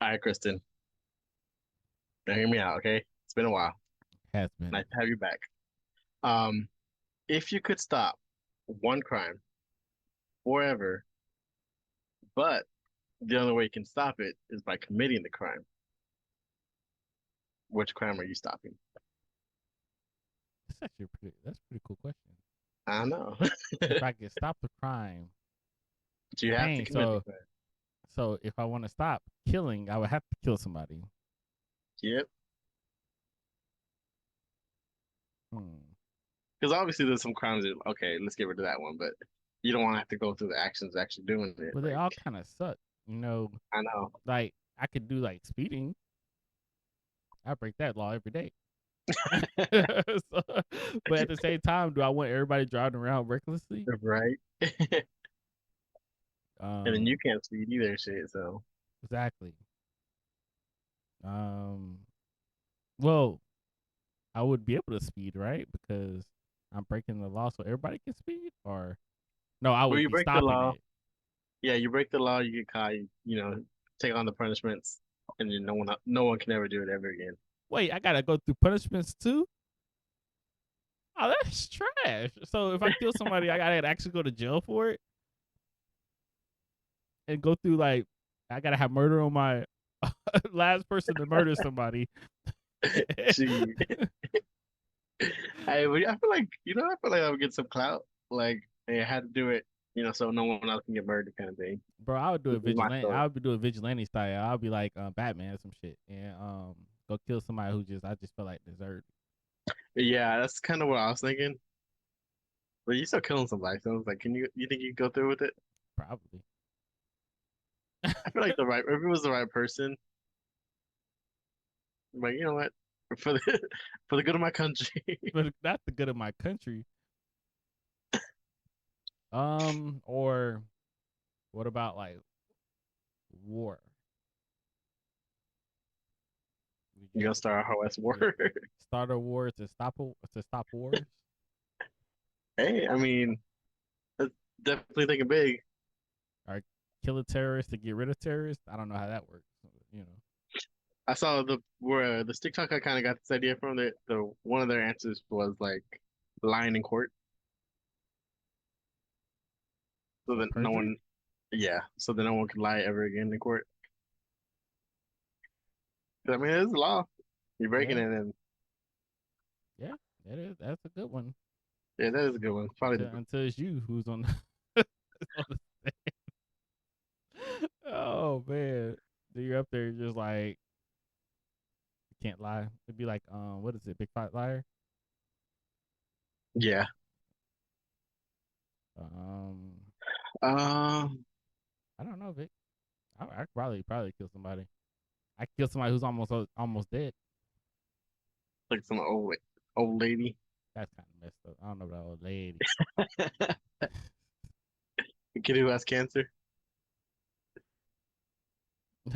All right, Kristen. Now hear me out, okay? It's been a while. Has been. Nice to have you back. Um, if you could stop one crime forever, but the only way you can stop it is by committing the crime, which crime are you stopping? That's a pretty cool question. I don't know. If I could stop the crime, Do you have to dang. commit the So crime? so if I want to stop killing, I would have to kill somebody. Yep. Hmm. Because obviously there's some crimes that, okay, let's get rid of that one, but you don't want to have to go through the actions of actually doing it. But they Like, all kind of suck. You know, I know. like I could do like speeding. I break that law every day. So, but at the same time, do I want everybody driving around recklessly? Right? And then you Um, can't speed either, shit. So, exactly. Um, well, I would be able to speed, right? Because I'm breaking the law, so everybody can speed. Or no, I well, would you be break the stopping law. it. Yeah, you break the law, you get caught, take on the punishments, and then no one can ever do it ever again. Wait, I gotta go through punishments too. Oh, that's trash. So if I kill somebody, I gotta actually go to jail for it and go through like I gotta have murder on my last person to murder somebody. Gee, I feel like I would get some clout. Like, hey, I had to do it, so no one else can get murdered, kind of thing. Bro, I would do This a is my vigilante. story. I would be doing vigilante style. I'll be like Batman or some shit, and go kill somebody who I just feel like deserved. Yeah, that's kind of what I was thinking. But you still killing somebody, so I was like, you think you could go through with it? Probably. I feel like if it was the right person, like, you know what, for the for the good of my country. But that's the good of my country. Or what about like war? Would you You have gonna to start a whole ass war? yeah, start a war to stop wars? Hey, I mean, that's definitely thinking big. Or kill a terrorist to get rid of terrorists? I don't know how that works. You know, I saw the TikTok I kind of got this idea from the one of their answers was like lying in court, so so that no perjury. one, yeah, so that no one can lie ever again in court. 'Cause, I mean, it's a law. You're breaking Yeah, it, and yeah, that's a good one. yeah, that is a good one. Probably Until it's you who's on on the oh man, you're up there just like you can't lie. It'd be like what is it, Big Fat Liar? yeah. Um, Um, I don't know, Vic. I could probably kill somebody. I could kill somebody who's almost dead. like some old lady. That's kind of messed up. I don't know about old lady. A kid who has cancer.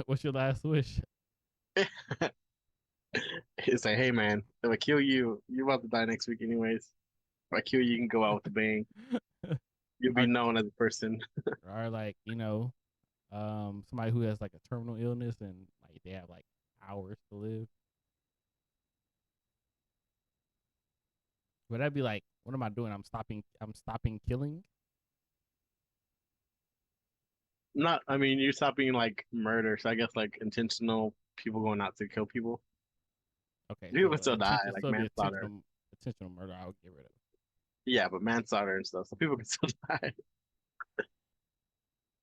What's your last wish? It's like, hey man, if I kill you, you're about to die next week anyways. If I kill you, you can go out with a bang. You'll be or known as a person. or like somebody who has like a terminal illness and like they have like hours to live. Would that be like, what am I doing? I'm stopping killing. Not, I mean, you're stopping like murder, so I guess like intentional people going out to kill people. Okay, People so would still die, like so it'd be manslaughter. intentional murder. I would get rid of. Yeah, but manslaughter and stuff, so people can still die.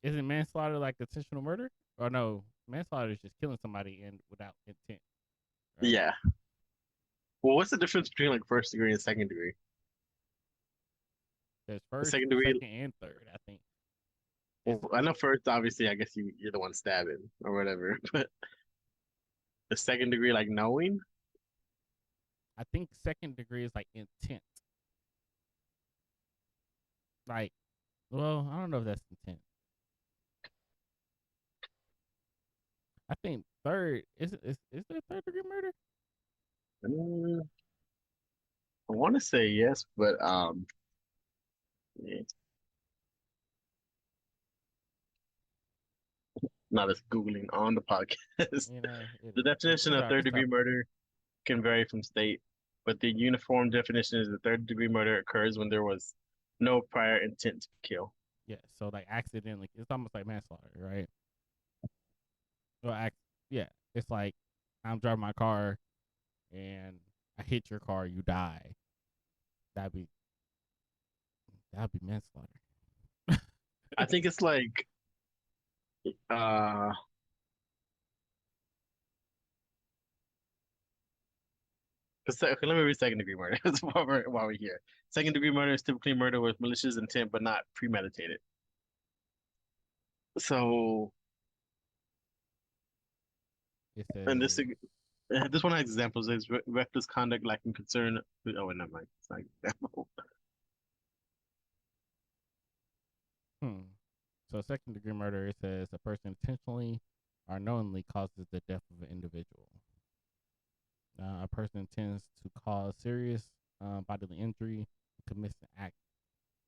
Isn't manslaughter like intentional murder? Or no, manslaughter is just killing somebody and without intent, right? Yeah. Well, what's the difference between like first degree and second degree? There's The first, second degree, second, and third. I think well, it's. I know first, obviously, I guess you're the one stabbing or whatever, but the second degree, like knowing, I think second degree is like intent. Like, well, I don't know if that's intent. I think third is there third degree murder? mm, I want to say yes, but yeah. not as Googling on the podcast. You know, it The is. definition It's of our third it's degree tough. murder can vary from state, but the uniform definition is that third degree murder occurs when there was no prior intent to kill. Yeah. So like accidentally, it's almost like manslaughter, right? Well, yeah. It's like I'm driving my car and I hit your car, you die. That'd be that'd be manslaughter. I think it's like uh 'cause okay, let me read second degree murder while we're here. Second degree murder is typically murder with malicious intent but not premeditated. So, It and says, this one has examples. There's reckless conduct lacking concern. Oh, wait, never mind. It's not an example. hmm. So second degree murder, it says a person intentionally or knowingly causes the death of an individual. A person intends to cause serious bodily injury, commits an act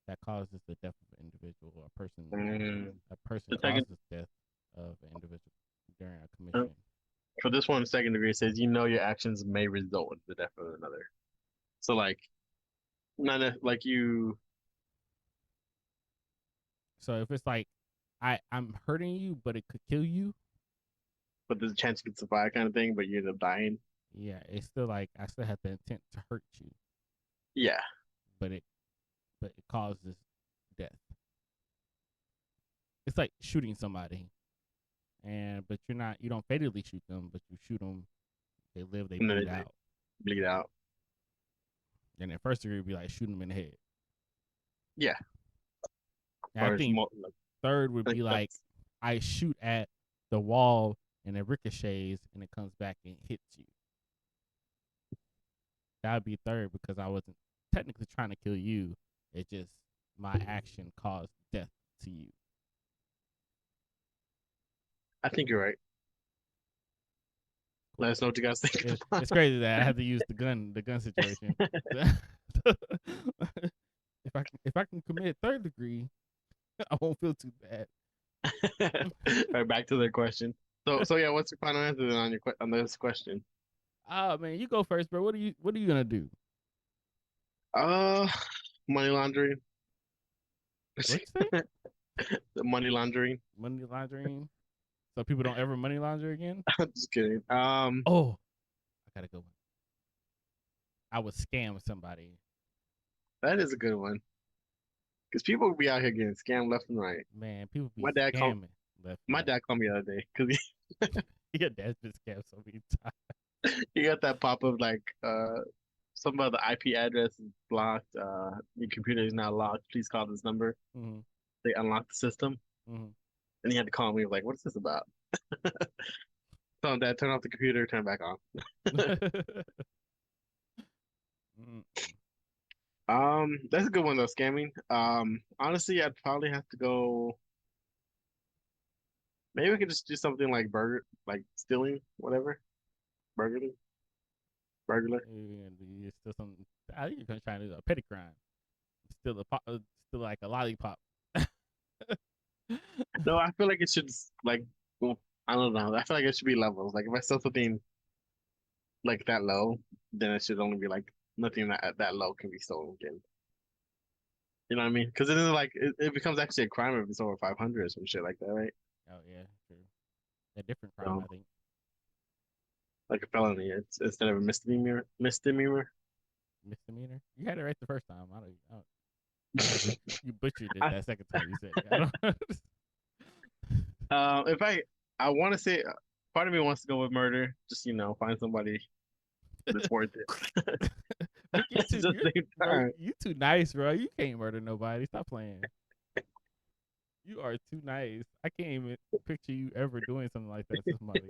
that causes the death of an individual. Mm, A person the second causes death of an individual during a uh, commission. for this one, second degree it says you know your actions may result in the death of another. So like not like you, So if it's like I'm hurting you, but it could kill you, but there's a chance you could survive kind of thing, but you end up dying. yeah, it's still like I still have the intent to hurt you, Yeah, but it causes death. It's like shooting somebody, and but you don't fatally shoot them, but you shoot them, they live, they and then bleed they out. bleed out. And then first degree would be like shooting them in the head. Yeah, And I or it's think more like third would like be like that's I shoot at the wall and it ricochets and it comes back and hits you. That would be third because I wasn't technically trying to kill you. It just my action caused death to you. I think you're right. Let Cool. us know what you guys think It's about. crazy that I have to use the gun situation. If I can commit third degree, I won't feel too bad. All right, back to the question. So yeah, what's your final answer then on on this question? Oh man, you go first, bro. What are you gonna do? Uh, money laundering. What you say? The money laundering. Money laundering. So people don't ever money launder again. I'm just kidding. Oh, I gotta go. I would scam somebody. That is a good one because people will be out here getting scammed left and right. Man, people be My dad called. scamming left and My right. dad called me the other day because Your dad's been scammed so many times. he got that pop up like some of the IP address is blocked. Your computer is now locked. Please call this number. Mm-hmm. They unlocked the system, Mm-hmm. and he had to call me like, "What is this about?" Tell him, Dad, turn off the computer, turn it back on. Mm. That's a good one though, scamming. Honestly, I'd probably have to go. Maybe we could just do something like like stealing, whatever, burglary, burglar. And still some. I think you're trying to do a petty crime. Still still like a lollipop. No, I feel like it should like, well, I don't know. I feel like it should be levels. Like if I sell something like that low, then it should only be like nothing that at that low can be stolen again. You know what I mean? Because it is like it becomes actually a crime if it's over 500 or some shit like that, right? Oh yeah, true. A different crime, So I think. like a felony, it's instead of a misdemeanor, misdemeanor. Misdemeanor. You had it right the first time. I don't you butchered it I, that second time you said it. I don't. if I want to say, part of me wants to go with murder. Just find somebody that's worth it. But At the same time, you too nice, bro. You can't murder nobody. Stop playing. You are too nice. I can't even picture you ever doing something like that to somebody.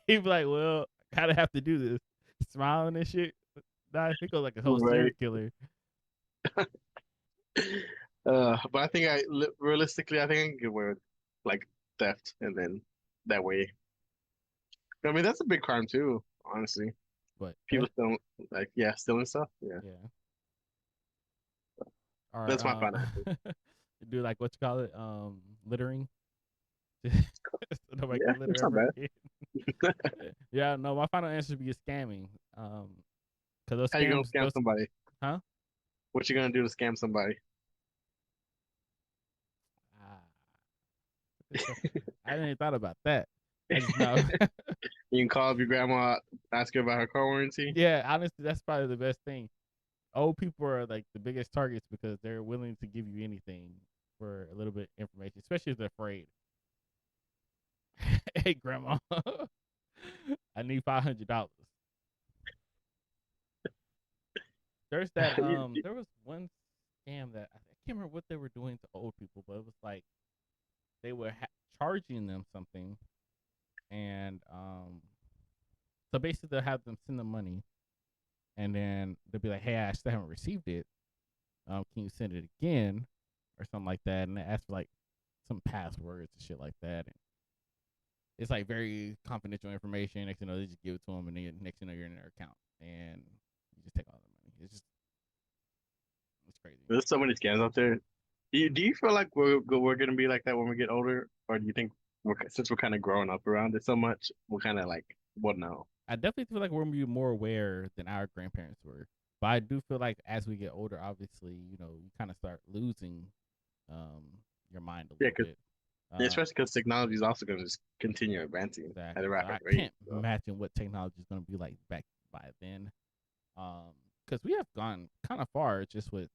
He'd be like, "Well, I kind of have to do this," smiling and shit. Nah, he goes like a whole serial right? killer. But I think realistically, I think I can get away with like theft, and then that way. I mean, that's a big crime too, honestly. But People still like, yeah, stealing stuff. Yeah, yeah. Or that's my final answer. do like what you call it, littering. so nobody Yeah, can litter it's not ever bad. again. Yeah, no, my final answer would be scamming. Cause those How you gonna scams, scam those, somebody? huh? What you gonna do to scam somebody? Ah, good question. I didn't even thought about that. I just know. You can call up your grandma, ask her about her car warranty. Yeah, honestly, that's probably the best thing. Old people are like the biggest targets because they're willing to give you anything for a little bit of information, especially if they're afraid. Hey, grandma, I need $500. There's that there was one scam that I can't remember what they were doing to old people, but it was like they were charging them something, and so basically they'll have them send them money, and then they'll be like, "Hey, I still haven't received it. Can you send it again?" or something like that, and they ask for like some passwords and shit like that. And it's like very confidential information. Next thing you know, they just give it to them, and then next thing you know, you're in their account, and you just take all the money. It's crazy. There's so many scams out there. Do you feel like we're gonna be like that when we get older, or do you think since we're kind of growing up around it so much, we're kind of like, well, no. I definitely feel like we're gonna be more aware than our grandparents were. But I do feel like as we get older, obviously, you kind of start losing um, your mind a Yeah, little because bit. especially because technology is also gonna just continue advancing at a Exactly. So rapid I rate. can't So. imagine what technology is gonna be like back by then. Because we have gone kind of far just with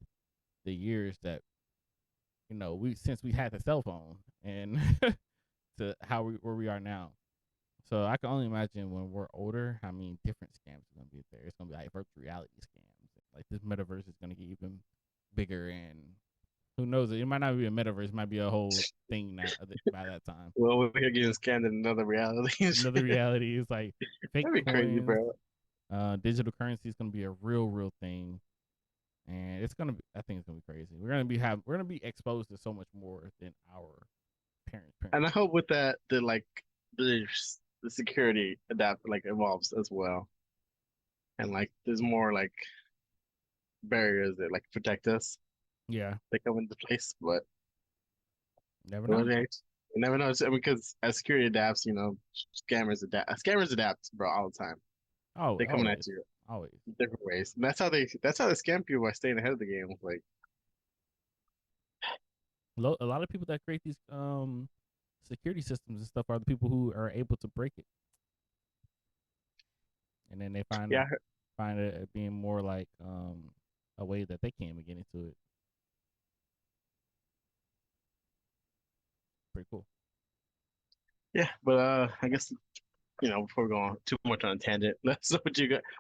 the years that we since we had the cell phone and to where we are now. So I can only imagine when we're older, how many different scams are gonna be there. It's gonna be like virtual reality scams. Like this metaverse is gonna get even bigger, and who knows? It might not be a metaverse. It might be a whole thing now by that time. Well, we're getting scammed in another reality. Another reality is like fake That'd be crazy, coins. bro. Digital currency is gonna be a real thing, and it's gonna be. I think it's gonna be crazy. We're gonna be exposed to so much more than our parents. And I Parents. hope with that, the like the the security adapt like evolves as well, and like there's more like barriers that like protect us. Yeah, They come into place, but never well, know. you never know. Because as security adapts, Scammers adapt, bro, all the time. Oh, They coming at always, you always. in different ways. And that's how they scam people by staying ahead of the game. Like, A lot of people that create these security systems and stuff are the people who are able to break it, and then they yeah, find it being more like a way that they can't even get into it. Pretty cool. yeah. But I guess before we go on too much on a tangent, let's know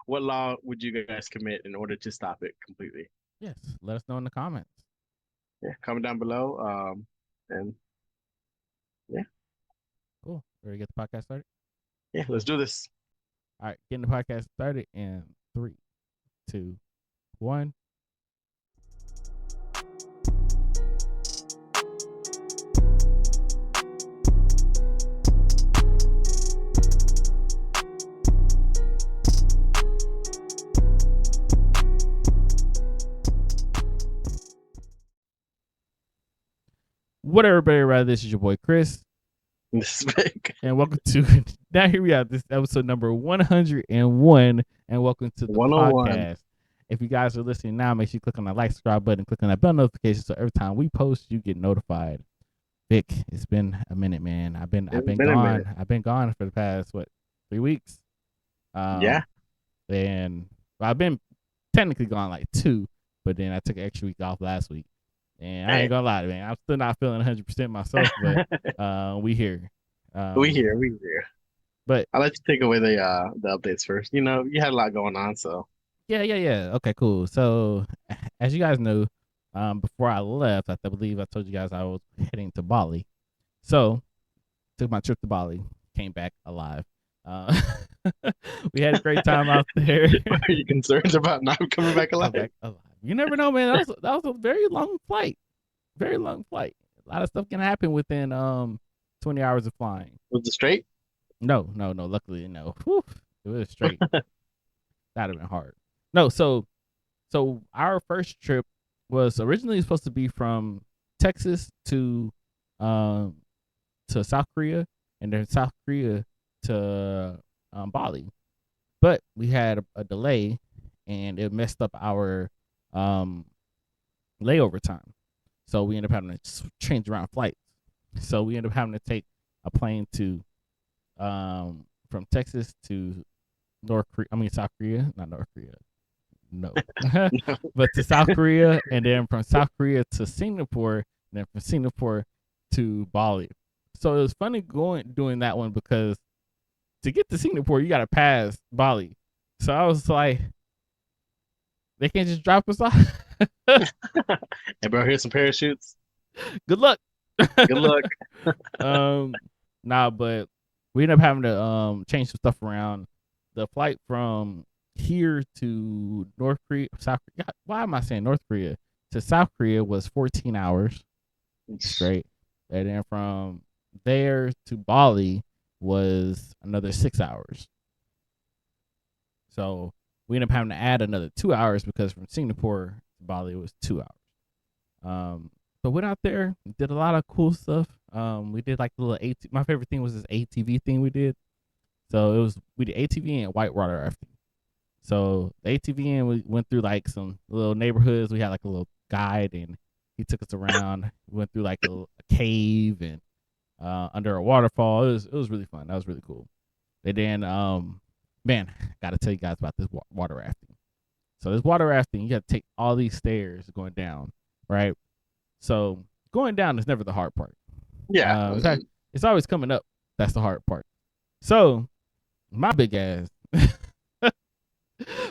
what law would you guys commit in order to stop it completely? Yes, let us know in the comments. Yeah, comment down below. And yeah, Cool. Ready to get the podcast started? yeah, let's do this. All right, getting the podcast started in 3, 2, 1. What everybody, right? This is your boy Chris, This is big. and welcome to now here we are. This episode number 101, and welcome to the 101. podcast. If you guys are listening now, make sure you click on that like, subscribe button, click on that bell notification, so every time we post, you get notified. Vic, it's been a minute, man. I've It's been been a minute. gone. I've been gone for the past 3 weeks. Yeah. And well, I've been technically gone like 2, but then I took an extra week off last week. And I ain't Hey, gonna lie, man. I'm still not feeling 100% myself, but we here. we Um, here. We here. but I'll let you take away the updates first. You had a lot going on, so yeah. Okay, cool. So as you guys know, before I left, I believe I told you guys I was heading to Bali. So took my trip to Bali, came back alive. Uh, we had a great time out there. are you concerned about not coming back alive? Come back alive. You never know, man. That was a very long flight. Very long flight. A lot of stuff can happen within 20 hours of flying. Was it straight? No. Luckily, no. Whew, it was straight. That'd have been hard. No, so our first trip was originally supposed to be from Texas to um to South Korea, and then South Korea to Bali. But we had a delay, and it messed up our um, layover time. So we ended up having to change around flights. So we ended up having to take a plane to from Texas to South Korea, not North Korea, no, but to South Korea, and then from South Korea to Singapore, and then from Singapore to Bali. So it was funny doing that one because to get to Singapore, you got to pass Bali. So I was like, they can't just drop us off. Hey, bro, here's some parachutes. Good luck. Good luck. um, nah, but we ended up having to change some stuff around. The flight from here to North Korea, South Korea. Why am I saying North Korea to South Korea was 14 hours straight, and then from there to Bali was another 6 hours. So we ended up having to add another 2 hours because from Singapore to Bali was 2 hours. But went out there, did a lot of cool stuff. We did like the little my favorite thing was this ATV thing we did. So we did ATV and whitewater rafting. So the ATV and we went through like some little neighborhoods. We had like a little guide and he took us around. We went through like a cave and under a waterfall. It was really fun. That was really cool. And then man, got to tell you guys about this water rafting. So this water rafting, you got to take all these stairs going down, right? So going down is never the hard part. Yeah. It's always coming up. That's the hard part. So my big ass,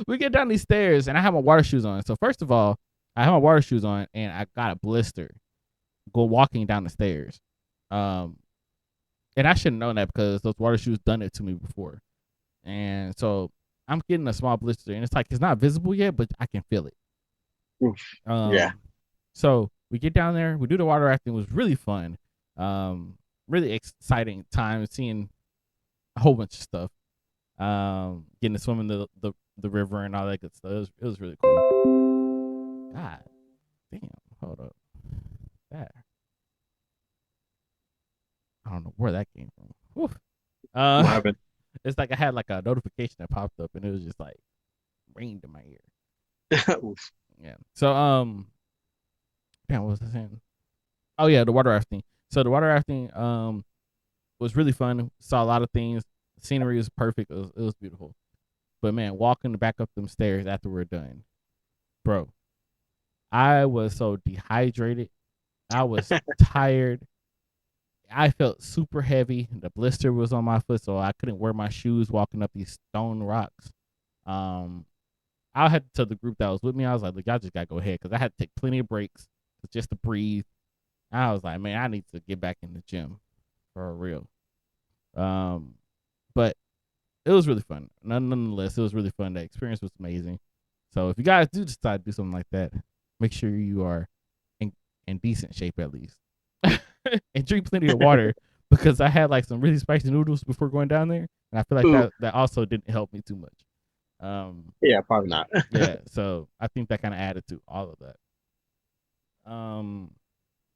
we get down these stairs and I have my water shoes on. So first of all, I have my water shoes on and I got a blister go walking down the stairs. And I should have known that because those water shoes done it to me before. And so I'm getting a small blister and it's like it's not visible yet, but I can feel it. Oof. Yeah. So we get down there, we do the water rafting. It was really fun. Really exciting time seeing a whole bunch of stuff. Getting to swim in the river and all that good stuff. It was really cool. God damn, hold up. That I don't know where that came from. Whew. What happened? It's like I had like a notification that popped up and it was just like ringed in my ear. Oof. Yeah. So damn, what was I saying? Oh yeah, the water rafting. So the water rafting was really fun. Saw a lot of things. The scenery was perfect. It was beautiful. But man, walking back up them stairs after we're done, bro, I was so dehydrated. I was tired. I felt super heavy. The blister was on my foot, so I couldn't wear my shoes walking up these stone rocks. I had to tell the group that was with me, I was like, look, y'all just gotta go ahead because I had to take plenty of breaks just to breathe. I was like, man, I need to get back in the gym for real. But it was really fun. Nonetheless, it was really fun. The experience was amazing. So if you guys do decide to do something like that, make sure you are in decent shape at least. And drink plenty of water because I had like some really spicy noodles before going down there. And I feel like that also didn't help me too much. Yeah, probably not. Yeah, so I think that kind of added to all of that.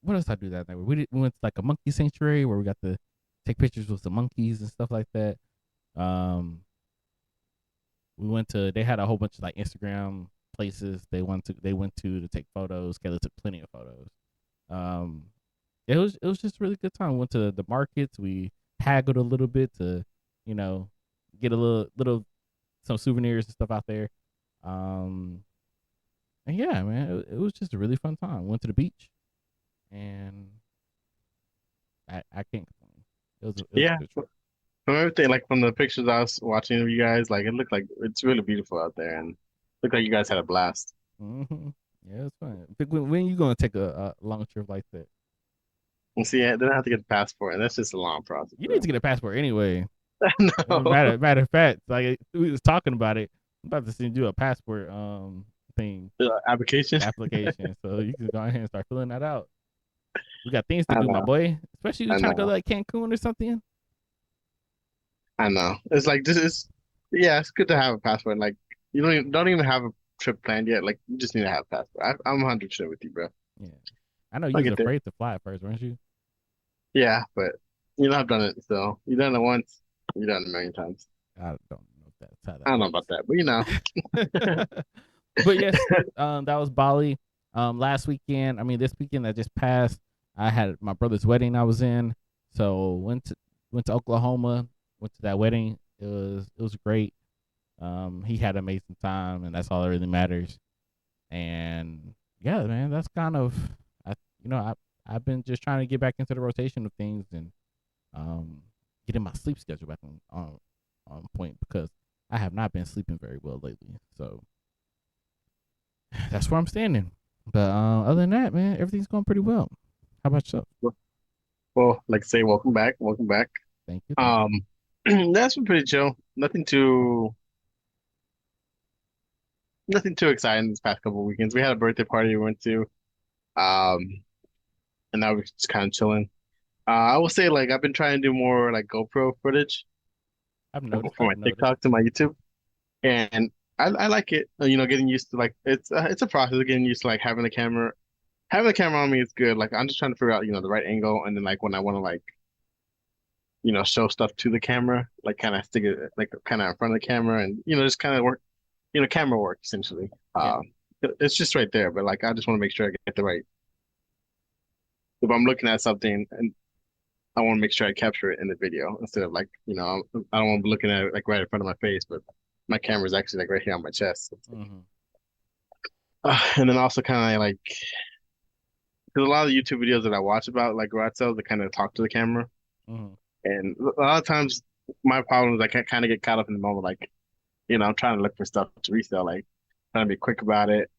What else I do that night? We went to like a monkey sanctuary where we got to take pictures with the monkeys and stuff like that. They had a whole bunch of like Instagram places they went to take photos. Kayla took plenty of photos. It was just a really good time. We went to the markets. We haggled a little bit to, get a little some souvenirs and stuff out there. And yeah, man, it was just a really fun time. Went to the beach, and I can't complain. It was Yeah. a good trip. From everything, like from the pictures I was watching of you guys, like it looked like it's really beautiful out there, and looked like you guys had a blast. Mm-hmm. Yeah, it's fun. When you gonna take a long trip like that? And see, I didn't have to get a passport, and that's just a long process, You need bro. to get a passport anyway. No. Matter of fact, like we was talking about it. I'm about to send you a passport thing Application. application, so you can go ahead and start filling that out. We got things to I do, my know. boy. Especially you I trying to go to know. like Cancun or something. I know. It's like this is, yeah, it's good to have a passport. Like you don't even have a trip planned yet. Like you just need to have a passport. I'm 100% with you, bro. Yeah, I know you I'll was get there. afraid to fly at first, weren't you? Yeah, but You know, I've done it. So you done it once, you done it a million times. I don't know if that's how I that don't know works. about that, but you know. But yes, that was Bali. Last weekend, I mean, this weekend that just passed, I had my brother's wedding. I was in, so went to Oklahoma. Went to that wedding. It was great. He had an amazing time, and that's all that really matters. And yeah, man, that's kind of I you know I've been just trying to get back into the rotation of things and um getting my sleep schedule back on point because I have not been sleeping very well lately. So that's where I'm standing. But other than that, man, everything's going pretty well. How about yourself? Well, like I say, welcome back, welcome back. Thank you, thank you. Um, that's been pretty chill. Nothing too exciting this past couple of weekends. We had a birthday party we went to, um, and now we're just kind of chilling. I will say like I've been trying to do more like GoPro footage I've noticed. for my I've noticed. TikTok to my YouTube, and I like it. You know, getting used to like it's a process of getting used to like having the camera on me is good. Like I'm just trying to figure out the right angle, and then like when I want to like show stuff to the camera, like kind of stick it like kind of in front of the camera, and just kind of work, camera work essentially. Yeah, It's just right there, but like I just want to make sure I get the right. If I'm looking at something and I want to make sure I capture it in the video instead of like, I don't want to be looking at it like right in front of my face, but my camera's actually like right here on my chest. hmm, And then also kind of like, because a lot of the YouTube videos that I watch about like garage sales, they kind of talk to the camera. hmm. And a lot of times my problem is I can kind of get caught up in the moment, like, I'm trying to look for stuff to resell, like trying to be quick about it.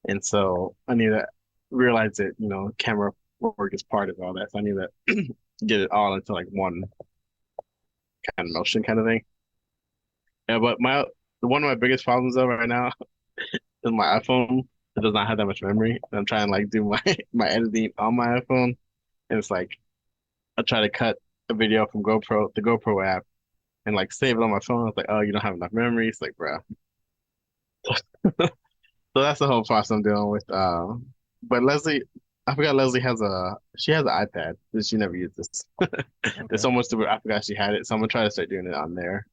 And so I need to realize that, camera work is part of all that. So I need to get it all into like one kind of motion kind of thing. Yeah, but one of my biggest problems though right now is my iPhone. It does not have that much memory. And I'm trying to like do my my editing on my iPhone, and it's like I try to cut a video from the GoPro app, and like save it on my phone. It's like, oh, you don't have enough memory. It's like, bro. So that's the whole process I'm dealing with. But Leslie, I forgot Leslie she has an iPad that she never uses. There's Okay, so much to it. I forgot she had it, so I'm gonna try to start doing it on there.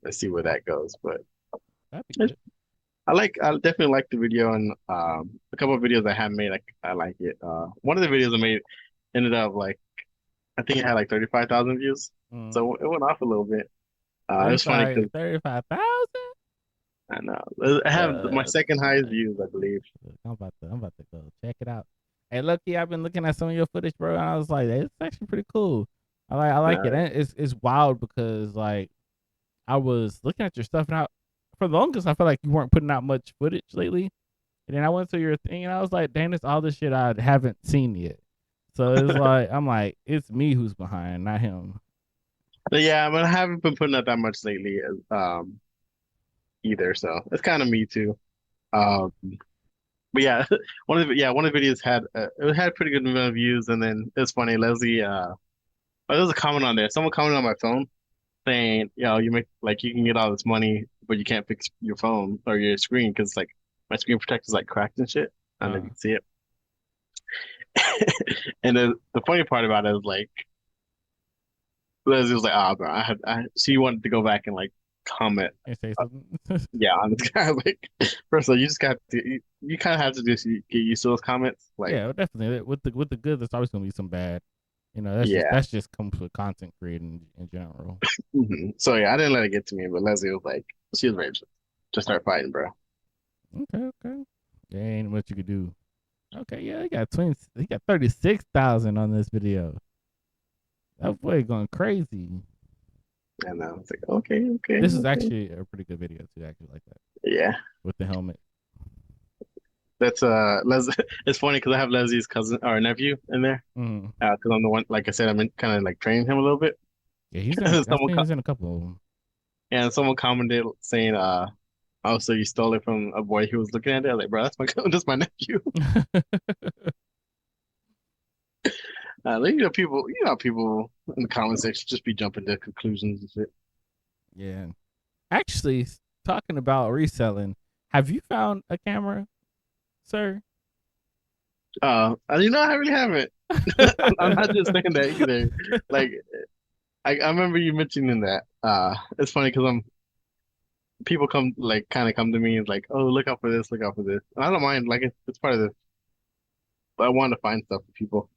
Let's see where that goes. But that'd be it's, good. I definitely like the video, and a couple of videos I have made, I like it. One of the videos I made ended up like I think it had like 35,000 views, Mm. so it went off a little bit. It was funny 35, because 35,000. I know I have my second highest Dang. views, I believe. I'm about to go check it out. Hey, Lucky, I've been looking at some of your footage, bro, and I was like, hey, it's actually pretty cool. I like it. Uh, And it's wild because like I was looking at your stuff, and for the longest I felt like you weren't putting out much footage lately. And then I went to your thing, and I was like, dang, it's all this shit I haven't seen yet. So it's like I'm like, it's me who's behind, not him. but yeah, but I haven't been putting out that much lately, either. So it's kind of me too. Um, but yeah, one of the videos had a pretty good amount of views, and then it's funny, Leslie. There was a comment on there. Someone commented on my phone saying, you make like you can get all this money, but you can't fix your phone or your screen because like my screen protector's like cracked and shit. I don't know if you Uh, can see it. And then the funny part about it is like Leslie was like, "Ah, bro, she wanted to go back and like comment, and say uh, something. yeah, on this guy. Like, first of all, you just got to, you kind of have to just get used to those comments. Like, Yeah, definitely. With the good, there's always gonna be some bad. That's just yeah. that's just comes with content creating in general. So yeah, I didn't let it get to me, but Leslie was like, she was ready to start fighting, bro. Okay, okay. There ain't much you could do. Okay, yeah, he got 36,000 on this video. That boy going crazy. And I was like, okay, okay, This is okay. actually a pretty good video too, actually like that. Yeah. With the helmet. That's Leslie. It's funny because I have Leslie's cousin or nephew in there. Mm. Because I'm the one, like I said, I'm kind of like training him a little bit. Yeah, I Someone, think he's in a couple of them. and someone commented saying, "Oh, so you stole it from a boy who was looking at it?" I was like, "Bro, that's my that's my nephew." People, people in the comment section just be jumping to conclusions and shit. Yeah. Actually, talking about reselling, have you found a camera, sir? I really haven't. I'm not just saying that either. Like, I remember you mentioning that. It's funny because people come like kind of come to me and like, oh, look out for this, look out for this. And I don't mind. Like, it's part of the. I want to find stuff for people.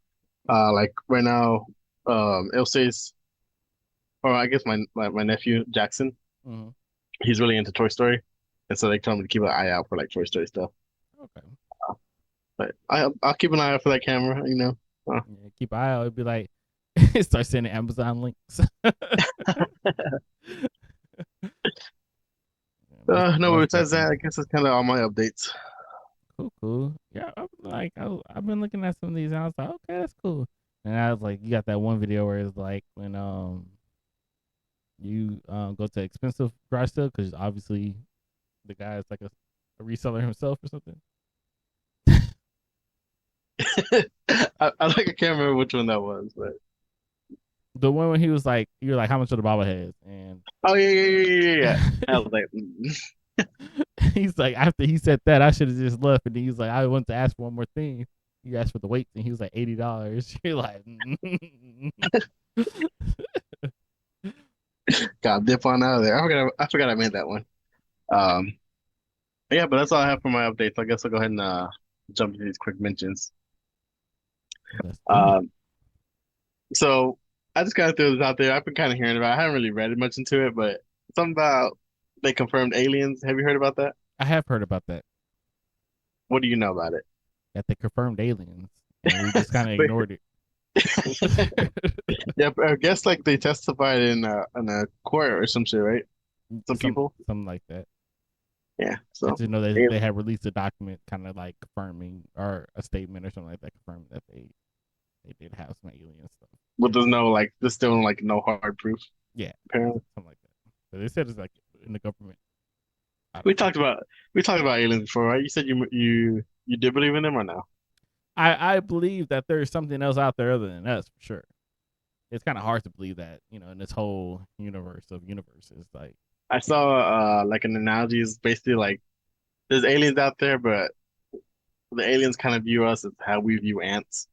Like right now, Ilse's, or I guess my nephew Jackson, Hmm. he's really into Toy Story, and so they tell me to keep an eye out for like Toy Story stuff. Okay. But I'll keep an eye out for that camera, you know. Uh, Yeah, keep an eye out. It'd be like start sending Amazon links. no, but Most besides that, definitely. I guess that's kind of all my updates. Cool, cool. Yeah, I've been looking at some of these and I was like, okay, that's cool. And I was like, you got that one video where it's like when you go to expensive garage sale because obviously the guy is like a reseller himself or something. I like I can't remember which one that was, but The one when he was like, you're like, how much are the bobbleheads? And oh yeah. I was like, mm. he's like, after he said that, I should have just left. And he's like, I want to ask for one more thing. You asked for the weights, and he was like $80. You're like, Got dip on out of there. I forgot I made that one. Um, yeah, but that's all I have for my updates. I guess I'll go ahead and jump into these quick mentions. let's do it. Um, so I just gotta throw this out there. I've been kind of hearing about it. I haven't really read much into it, but something about they confirmed aliens. Have you heard about that? I have heard about that. What do you know about That they confirmed aliens, and we just kind of it? ignored it. Yeah, I guess like they testified in a court or some shit, right? Some some people. something like that. Yeah. I So, just know that yeah, they had released a document, kind of like confirming, or a statement or something like that, confirming that they did have some alien stuff. but there's still like no hard proof Yeah, apparently. something like that. But they said it's like in the government. I We don't know. talked about we talked about aliens before, right? You said you did believe in them or no? I believe that there's something else out there other than us for sure. It's kind of hard to believe that in this whole universe of universes, like I saw like an analogy is basically like there's aliens out there, but the aliens kind of view us as how we view ants.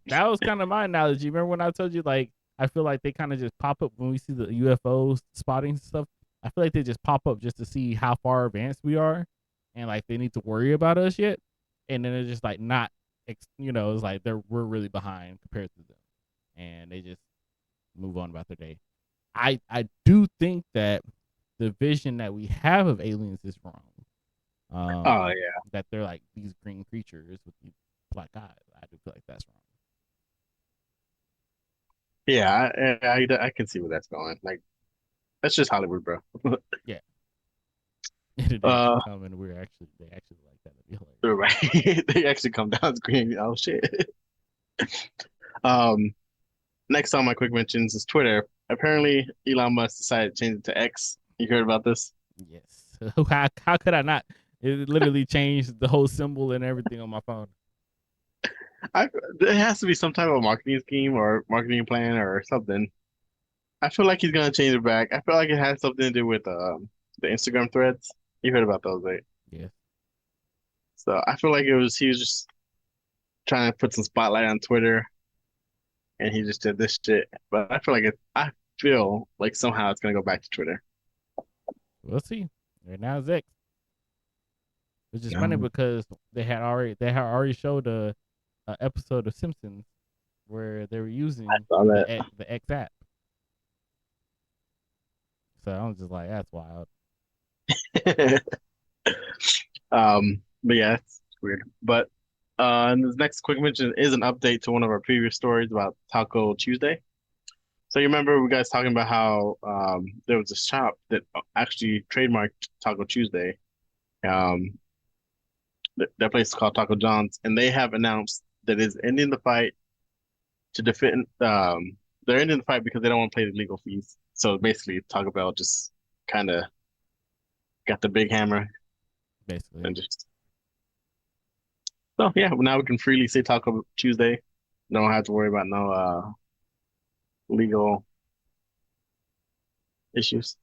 that was kind of my analogy. Remember when I told you like I feel like they kind of just pop up when we see the UFOs spotting stuff. I feel like they just pop up just to see how far advanced we are, and like they need to worry about us yet, and then it's just like not, it's like we're really behind compared to them, and they just move on about their day. I do think that the vision that we have of aliens is wrong. Oh yeah, That they're like these green creatures with these black eyes. I do feel like that's wrong. yeah. I can see where that's going. Like that's just Hollywood, bro. Yeah, if they actually Uh, come and they actually like that, it'd be hilarious. right. They actually come down screaming. Oh shit. Um, next on my quick mentions is Twitter. Apparently, Elon Musk decided to change it to X. You heard about this? Yes. How could I not? It literally changed the whole symbol and everything on my phone. I There has to be some type of marketing scheme or marketing plan or something. I feel like he's gonna change it back. I feel like it has something to do with the Instagram threads. You heard about those, right? Yes. So I feel like he was just trying to put some spotlight on Twitter, and he just did this shit. But I feel like somehow it's gonna go back to Twitter. We'll see. Right now it's X, which is funny No, because they had already showed a episode of Simpsons where they were I using saw the X app. So I was just like, that's wild. that. But yeah, it's weird. But and this next quick mention is an update to one of our previous stories about Taco Tuesday. So you remember we guys talking about how there was a shop that actually trademarked Taco Tuesday. Um, that place is called Taco John's, and they have announced that is ending the fight to defend. They're ending the fight because they don't want to pay the legal fees. So basically, Taco Bell just kind of got the big hammer Basically, and just. So yeah, now we can freely say Taco Tuesday. Don't have to worry about no legal issues.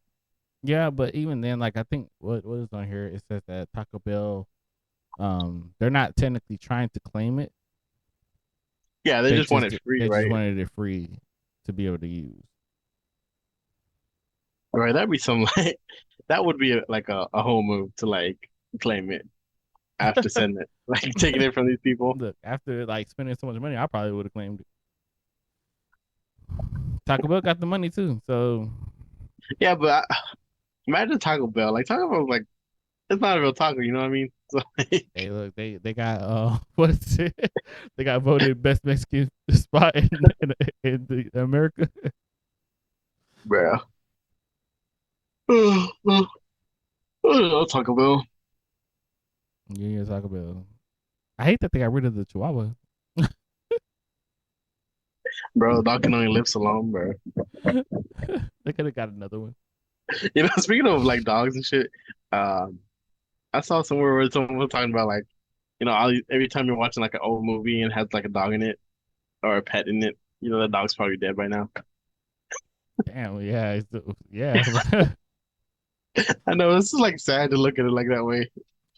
yeah. But even then, like I think what is on here, it says that Taco Bell they're not technically trying to claim it. Yeah, they just want it free, They just right? wanted it free to be able to use. Right, that'd be some like that would be like a whole move to like claim it after sending it, like taking it from these people. Look, after like spending so much money, I probably would have claimed it. Taco Bell got the money too, so Yeah, but imagine Taco Bell. Like Taco Bell, like it's not a real taco. You know what I mean? So like, hey, look, they got what is it? They got voted best Mexican spot in the America. bro. Oh, Taco Bell, Yeah, Taco Bell. I hate that they got rid of the Chihuahua. bro. Dog can only live so long, bro. They could have got another one. You know, speaking of like dogs and shit, um, I saw somewhere where someone was talking about like, every time you're watching like an old movie and has like a dog in it or a pet in it, the dog's probably dead by now. Damn, yeah, yeah. I know this is like sad to look at it like that way.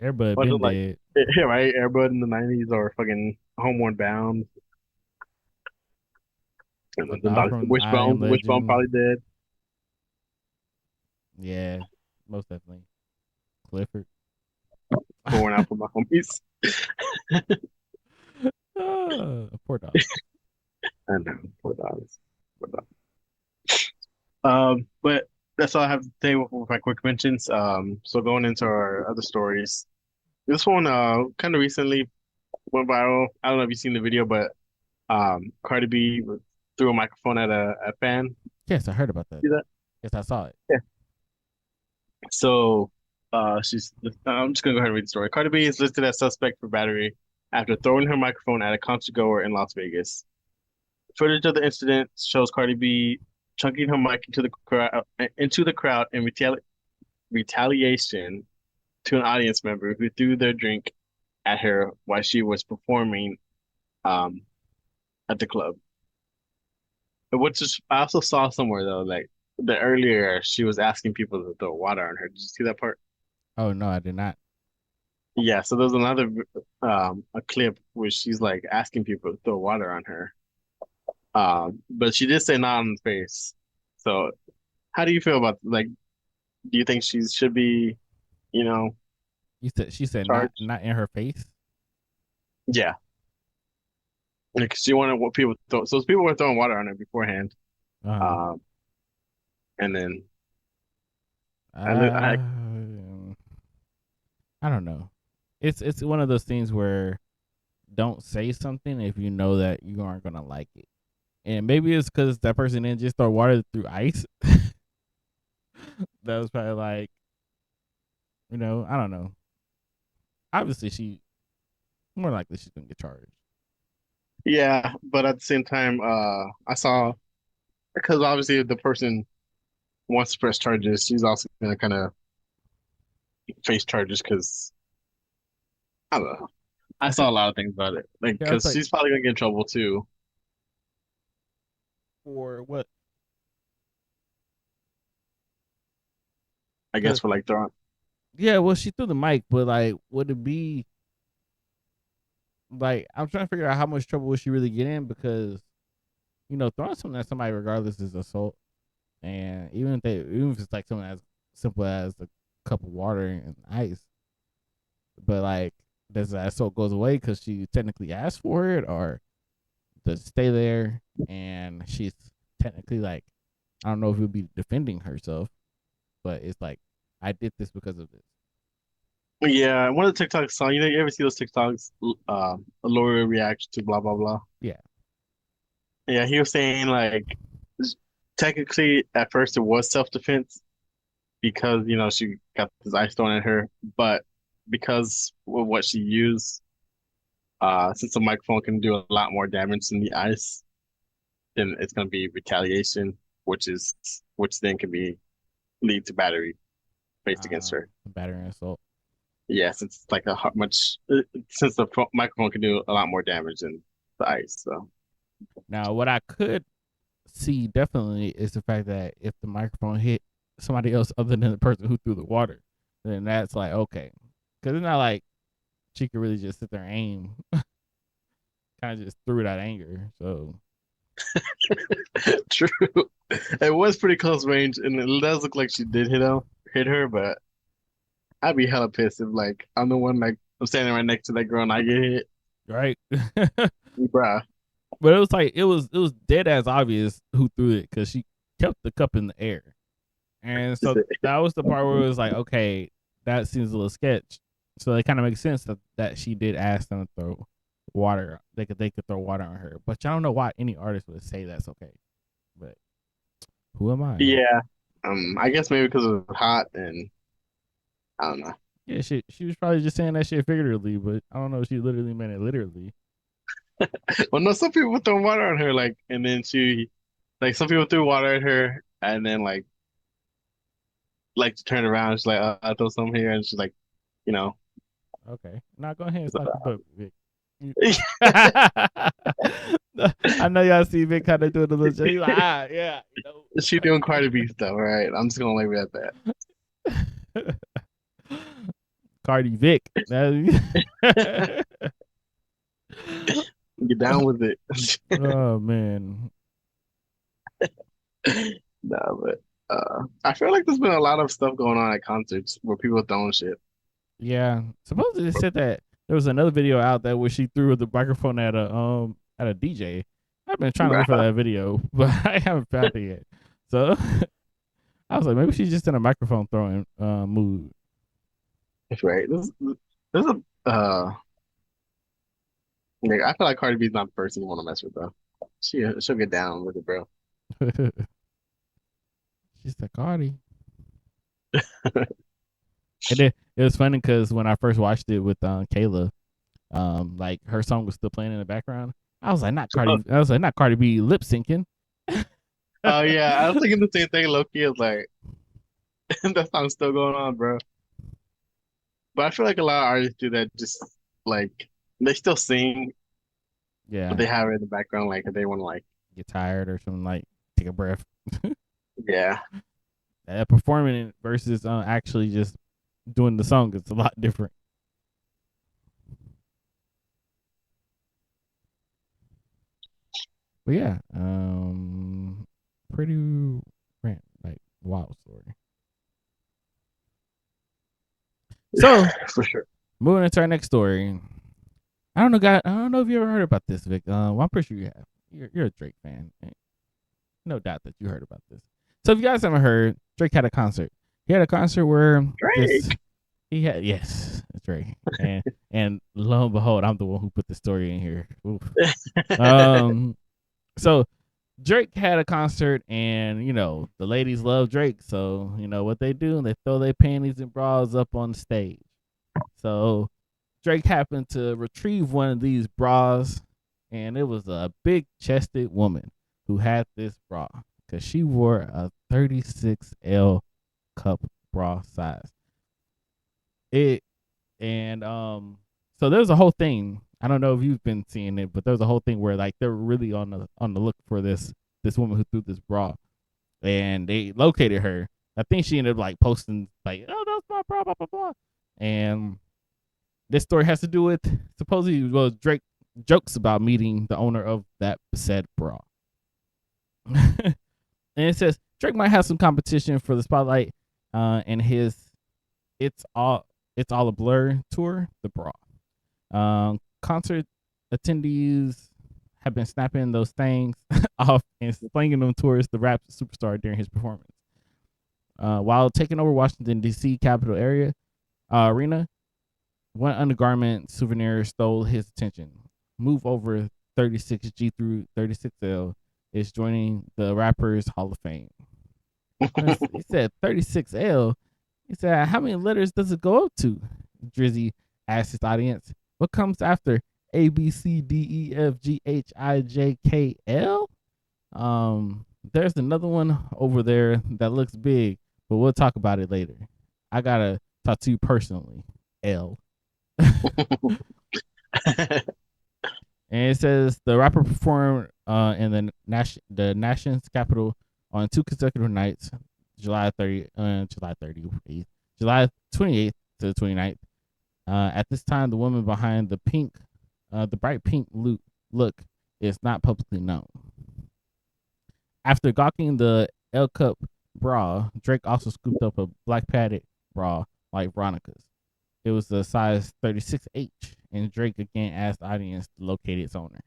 Airbud Bunch been of like, dead. yeah, right, Airbud in the '90s or fucking Homeward Bound. The The dog dog, from I Wishbone, Am Wishbone Legend. probably dead. Yeah, most definitely. Clifford. Pouring out for my homies. Poor dog. I know, poor dogs. Poor dogs. But that's all I have to say with my quick mentions. So going into our other stories, this one kind of recently went viral. I don't know if you've seen the video, but Cardi B threw a microphone at a fan. Yes, I heard about that. See that? Yes, I saw it. Yeah. So I'm just gonna go ahead and read the story. Cardi B is listed as suspect for battery after throwing her microphone at a concert goer in Las Vegas. Footage of the incident shows Cardi B chunking her mic into the crowd in retaliation to an audience member who threw their drink at her while she was performing um, at the club. Which is, I also saw somewhere though, like the earlier she was asking people to throw water on her. Did you see that part? Oh no, I did not. Yeah, so there's another a clip where she's like asking people to throw water on her. But she did say not on the face. So how do you feel about like do you think she should be, you know, You said she said charged? not in her face. Yeah. Like she wanted what people throw. So people were throwing water on her beforehand. Uh Um, and then I uh I don't know. It's one of those things where don't say something if you know that you aren't gonna like it. And maybe it's because that person didn't just throw water through ice. That was probably like, I don't know. Obviously, she more likely she's gonna get charged. yeah, but at the same time, I saw because obviously if the person wants to press charges, she's also gonna kind of face charges because I don't know. I saw a lot of things about it, like Yeah, it's because like she's probably gonna get in trouble too. for what? I guess Cause for like throwing. yeah, well, she threw the mic, but like, would it be like I'm trying to figure out how much trouble would she really get in because throwing something at somebody regardless is assault, and even if it's like something as simple as a cup of water and ice, but like, does that assault goes away because she technically asked for it, or does it stay there and she's technically like, I don't know if it would be defending herself, but it's like I did this because of this. Yeah, one of the TikToks saw, you ever see those TikToks, a lawyer reacts to blah blah blah. Yeah. Yeah, he was saying like technically at first it was self-defense because she got this ice thrown at her, but because of what she used, since the microphone can do a lot more damage than the ice, then it's gonna be retaliation, which then can be lead to battery faced against her. Battery and assault. Yeah, since it's like since the microphone can do a lot more damage than the ice. So Now, what I could see definitely is the fact that if the microphone hit somebody else other than the person who threw the water, then that's like okay, because it's not like she could really just sit there and aim, kind of just threw it out of anger. So True. It was pretty close range, and it does look like she did hit her, but I'd be hella pissed if like I'm the one like I'm standing right next to that girl and I get hit. right. Bruh. But it was like it was dead as obvious who threw it because she kept the cup in the air, and so that was the part where it was like, okay, that seems a little sketch. So it kind of makes sense that she did ask them to throw water. They could throw water on her, but I don't know why any artist would say that's okay. But who am I? Yeah. I guess maybe because it was hot and I don't know. Yeah, she was probably just saying that shit figuratively, but I don't know if she literally meant it literally. Well, no, some people throw water on her, like, and then she, like, some people threw water at her, and then like to turn around, she's like, I throw some here, and she's like, you know, Okay, now go ahead and slap your butt, Vic. she's I know y'all see Vic kind of doing a little. He's like, yeah, doing Cardi B stuff, right? I'm just gonna leave it at that. Cardi Vic. Get down with it. Oh man, Nah, but I feel like there's been a lot of stuff going on at concerts where people throwing shit. yeah. Supposedly they said that there was another video out there where she threw the microphone at a DJ. I've been trying to look for Bruh. that video, but I haven't found it yet. So I was like, maybe she's just in a microphone throwing mood. Right. This is a like, I feel like Cardi B's not the person you want to mess with though. She'll get down with it, bro. She's like Cardi. And it was funny because when I first watched it with Kayla, like her song was still playing in the background. I was like, not Oh, Cardi. I was like, not Cardi B lip syncing. oh yeah, I was thinking the same thing. Loki is like that song's still going on, bro. But I feel like a lot of artists do that. Just like they still sing, but Yeah, they have it in the background. Like if they want to, like, get tired or something, like take a breath. yeah, Performing it versus actually just doing the song, it's a lot different. But yeah, pretty rant, like wild story. So for sure. moving into our next story. I don't know, guy. I don't know if you ever heard about this, Vic. Well, I'm pretty sure you have. You're a Drake fan. No doubt that you heard about this. So if you guys haven't heard, Drake had a concert. He had a concert where this Drake. he had yes, that's Drake. And lo and behold, I'm the one who put the story in here. Oof. So Drake had a concert, and the ladies love Drake. So what they do? They throw their panties and bras up on the stage. So Drake happened to retrieve one of these bras, and it was a big chested woman who had this bra because she wore a 36L cup bra size. It and so there's a whole thing. I don't know if you've been seeing it, but there's a whole thing where like they're really on the look for this woman who threw this bra, and they located her. I think she ended up like posting like, "Oh, that's my bra, blah blah blah," and this story has to do with supposedly Drake jokes about meeting the owner of that said bra. And it says Drake might have some competition for the spotlight in his "It's All a Blur" tour, the bra. Concert attendees have been snapping those things off and slinging them towards the rap superstar during his performance. While taking over Washington D.C. Capitol arena, one undergarment souvenir stole his attention. Move over 36G through 36L is joining the Rappers Hall of Fame. He said 36L. He said, how many letters does it go up to? Drizzy asked his audience. What comes after A, B, C, D, E, F, G, H, I, J, K, L? There's another one over there that looks big, but we'll talk about it later. I gotta talk to you personally, L. And it says the rapper performed in the nation's capital on 2 consecutive nights, July 28th to the 29th, At this time, the woman behind the bright pink look is not publicly known. After gawking the L cup bra, Drake also scooped up a black padded bra like Veronica's. It was a size 36H, and Drake again asked the audience to locate its owner.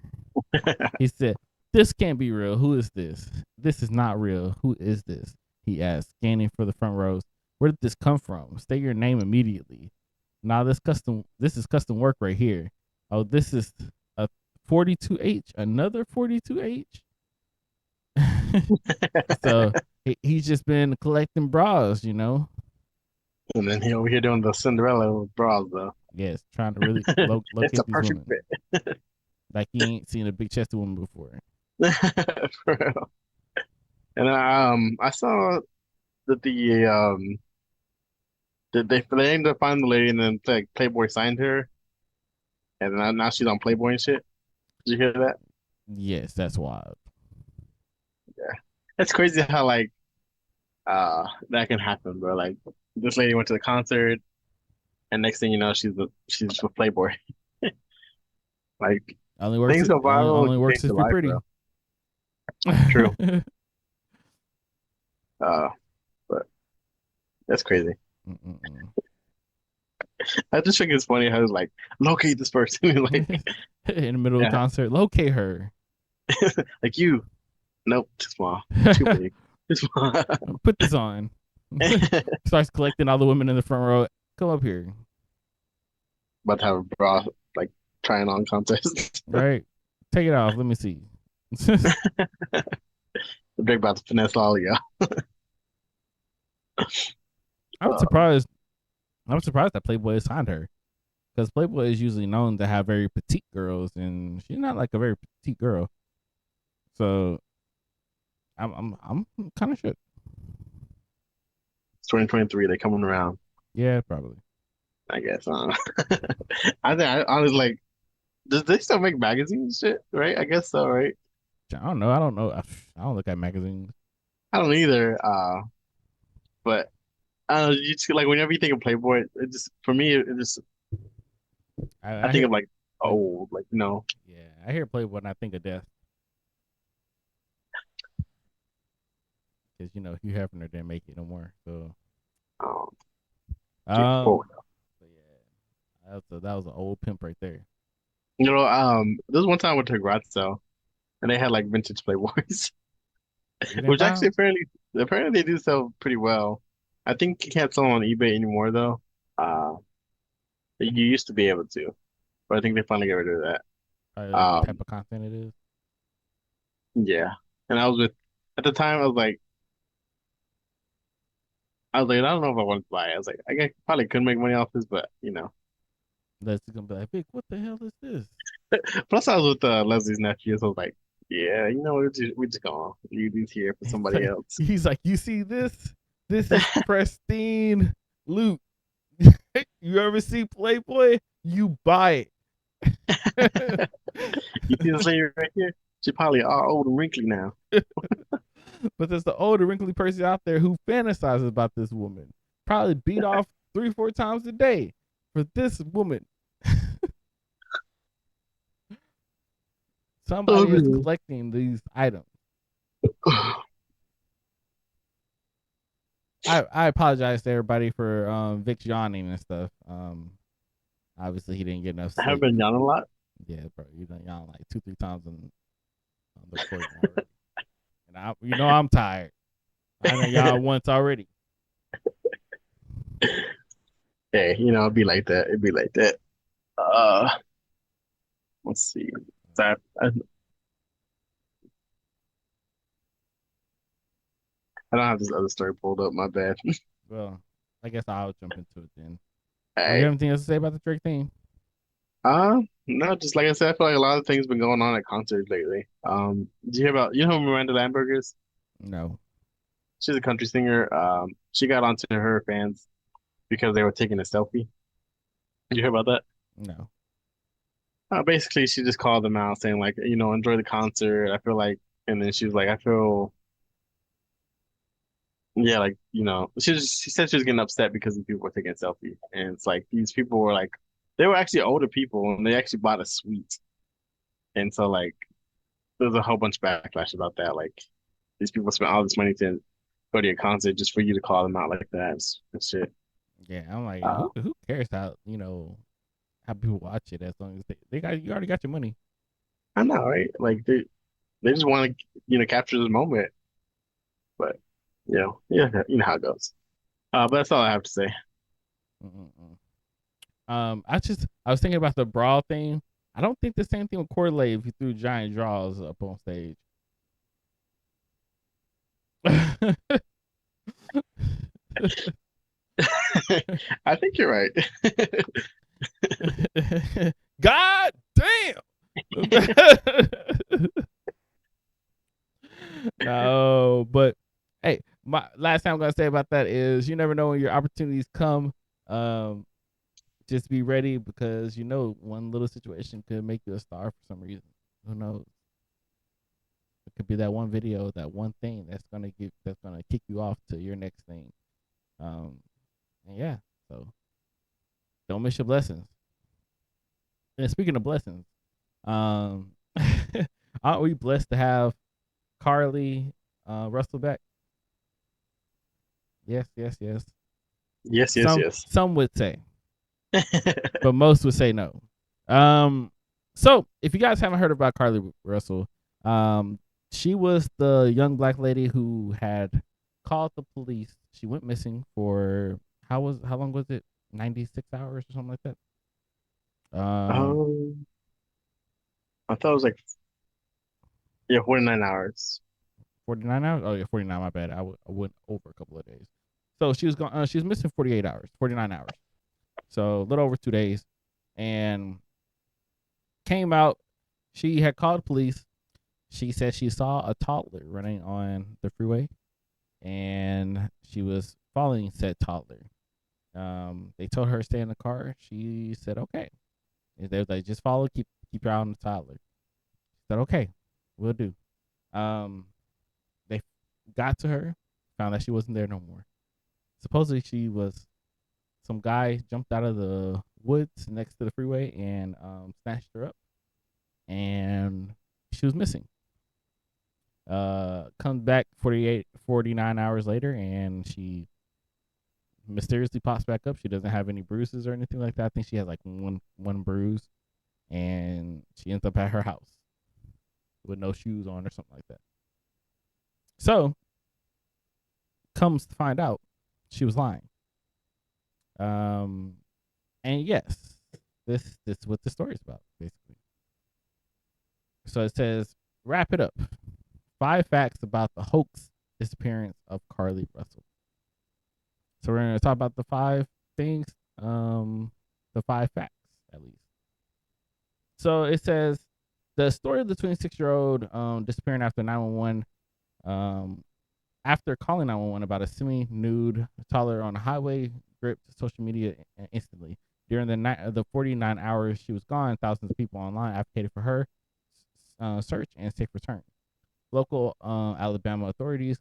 He said, "This can't be real. Who is this? This is not real. Who is this?" He asked, scanning for the front rows. "Where did this come from? State your name immediately." "Now this is custom work right here." "Oh, this is a 42H, another 42H." So he's just been collecting bras, you know. And then he over here doing the Cinderella bras though. Yes, trying to really It's a locate these perfect women. Like he ain't seen a big chested woman before. fit. For real. And I saw that they aimed to find the lady, and then like Playboy signed her, and now she's on Playboy and shit. Did you hear that? Yes, that's wild. Yeah, it's crazy how like that can happen, bro. Like this lady went to the concert, and next thing you know, she's with Playboy. Like things go viral, Only you works change if your you're life, pretty. bro. True. Uh, but that's crazy. Mm-mm-mm. I just think it's funny how it's like locate this person, like In the middle of the yeah, concert, locate her. like you. Nope, too small, too big, too small. Put this on. Starts collecting all the women in the front row. Come up here. About to have a bra like trying on contest. Right. Take it off. Let me see. Big about to finesse all of y'all. I'm surprised. I'm surprised that Playboy signed her because Playboy is usually known to have very petite girls, and she's not like a very petite girl. So I'm kind of shook. It's 2023. They coming around. Yeah, probably. I guess. I think I honestly like. Does they still make magazines and shit? Right? I guess so. Right? I don't know. I don't know. I don't look at magazines. I don't either. But you just like whenever you think of Playboy, it just for me it just I I think hear of like like old, like no. yeah, I hear Playboy and I think of death because Hugh Hefner didn't make it no more. So Um, oh, um, but yeah, that was an old pimp right there. there was one time I went to a garage sale and they had like vintage Playboys, You didn't which find actually apparently they do sell pretty well. I think you can't sell them on eBay anymore though. Uh, you used to be able to, but I think they finally got rid of that. like the type of content it is. Yeah. And I was with at the time I don't know if I wanted to buy it. I was like, probably could make money off this, but That's gonna be like, Vic, what the hell is this? Plus I was with Leslie's nephew, so I was like, yeah, we just gonna leave these here for somebody else. He's like, you see this? This is pristine loot. You ever see Playboy? You buy it. You see this lady right here? She probably all old and wrinkly now. But there's the older wrinkly person out there who fantasizes about this woman. Probably beat off 3-4 times a day for this woman. Oh, Somebody is man. collecting these items. I apologize to everybody for Vic's yawning and stuff. Obviously he didn't get enough I have sleep. been yawning a lot. Yeah, bro, you done yawned like 2-3 times on the recording already. And I'm tired. I done yawned once already. Hey, it'd be like that. It'd be like that. Uh, let's see. I don't have this other story pulled up. My bad. Well, I guess I'll jump into it then. All You have right. anything else to say about the Drake thing? No, just like I said, I feel like a lot of things been going on at concerts lately. Did you hear about who Miranda Lambert is? No. She's a country singer. She got onto her fans because they were taking a selfie. Did you hear about that? No. Basically, she just called them out saying like, enjoy the concert. I feel like, and then she was like, I feel, yeah, like, she said she was getting upset because these people were taking a selfie, and it's like these people were like they were actually older people and they actually bought a suite. And so like there's a whole bunch of backlash about that. Like these people spent all this money to go to your concert just for you to call them out like that and shit. Yeah, I'm like, Uh, who cares how how people watch it as long as they got you already got your money. I know, right? Like they just want to capture this moment, but yeah, you know how it goes. But that's all I have to say. Mm-mm-mm. I was thinking about the brawl thing. I don't think the same thing would correlate if you threw giant draws up on stage. I think you're right. God damn. No, but hey, my last time I'm gonna say about that is you never know when your opportunities come. Um, just be ready because one little situation could make you a star for some reason. Who knows? It could be that one video, that one thing that's gonna kick you off to your next thing. Um, and yeah, so don't miss your blessings. And speaking of blessings, um, aren't we blessed to have Carly Russell back? Yes, yes, yes. Yes, yes, Some yes. some would say, but most would say no. Um, so if you guys haven't heard about Carly Russell, she was the young black lady who had called the police. She went missing for how long was it? 96 hours or something like that. Um, I thought it was like, yeah, 49 hours. 49 hours. Oh yeah, 49. My bad. I went over a couple of days. So she was gone. She was missing 48 hours, 49 hours. So a little over 2 days, and came out. She had called police. She said she saw a toddler running on the freeway, and she was following said toddler. They told her to stay in the car. She said okay. And they was like, just follow, keep your eye on the toddler. She said okay, we'll do. Um, they got to her, found that she wasn't there no more. Supposedly she was some guy jumped out of the woods next to the freeway and snatched her up, and she was missing. Comes back 49 hours later, and she mysteriously pops back up. She doesn't have any bruises or anything like that. I think she has like one bruise, and she ends up at her house with no shoes on or something like that. So comes to find out, she was lying. Um, and yes, this is what the story is about, basically. So it says, wrap it up. 5 facts about the hoax disappearance of Carly Russell. So we're gonna talk about the 5 things, the 5 facts at least. So it says the story of the 26-year-old disappearing after 911, after calling 911 about a semi-nude toddler on a highway, gripped social media instantly. During the 49 hours she was gone, thousands of people online advocated for her search and safe return. Local Alabama authorities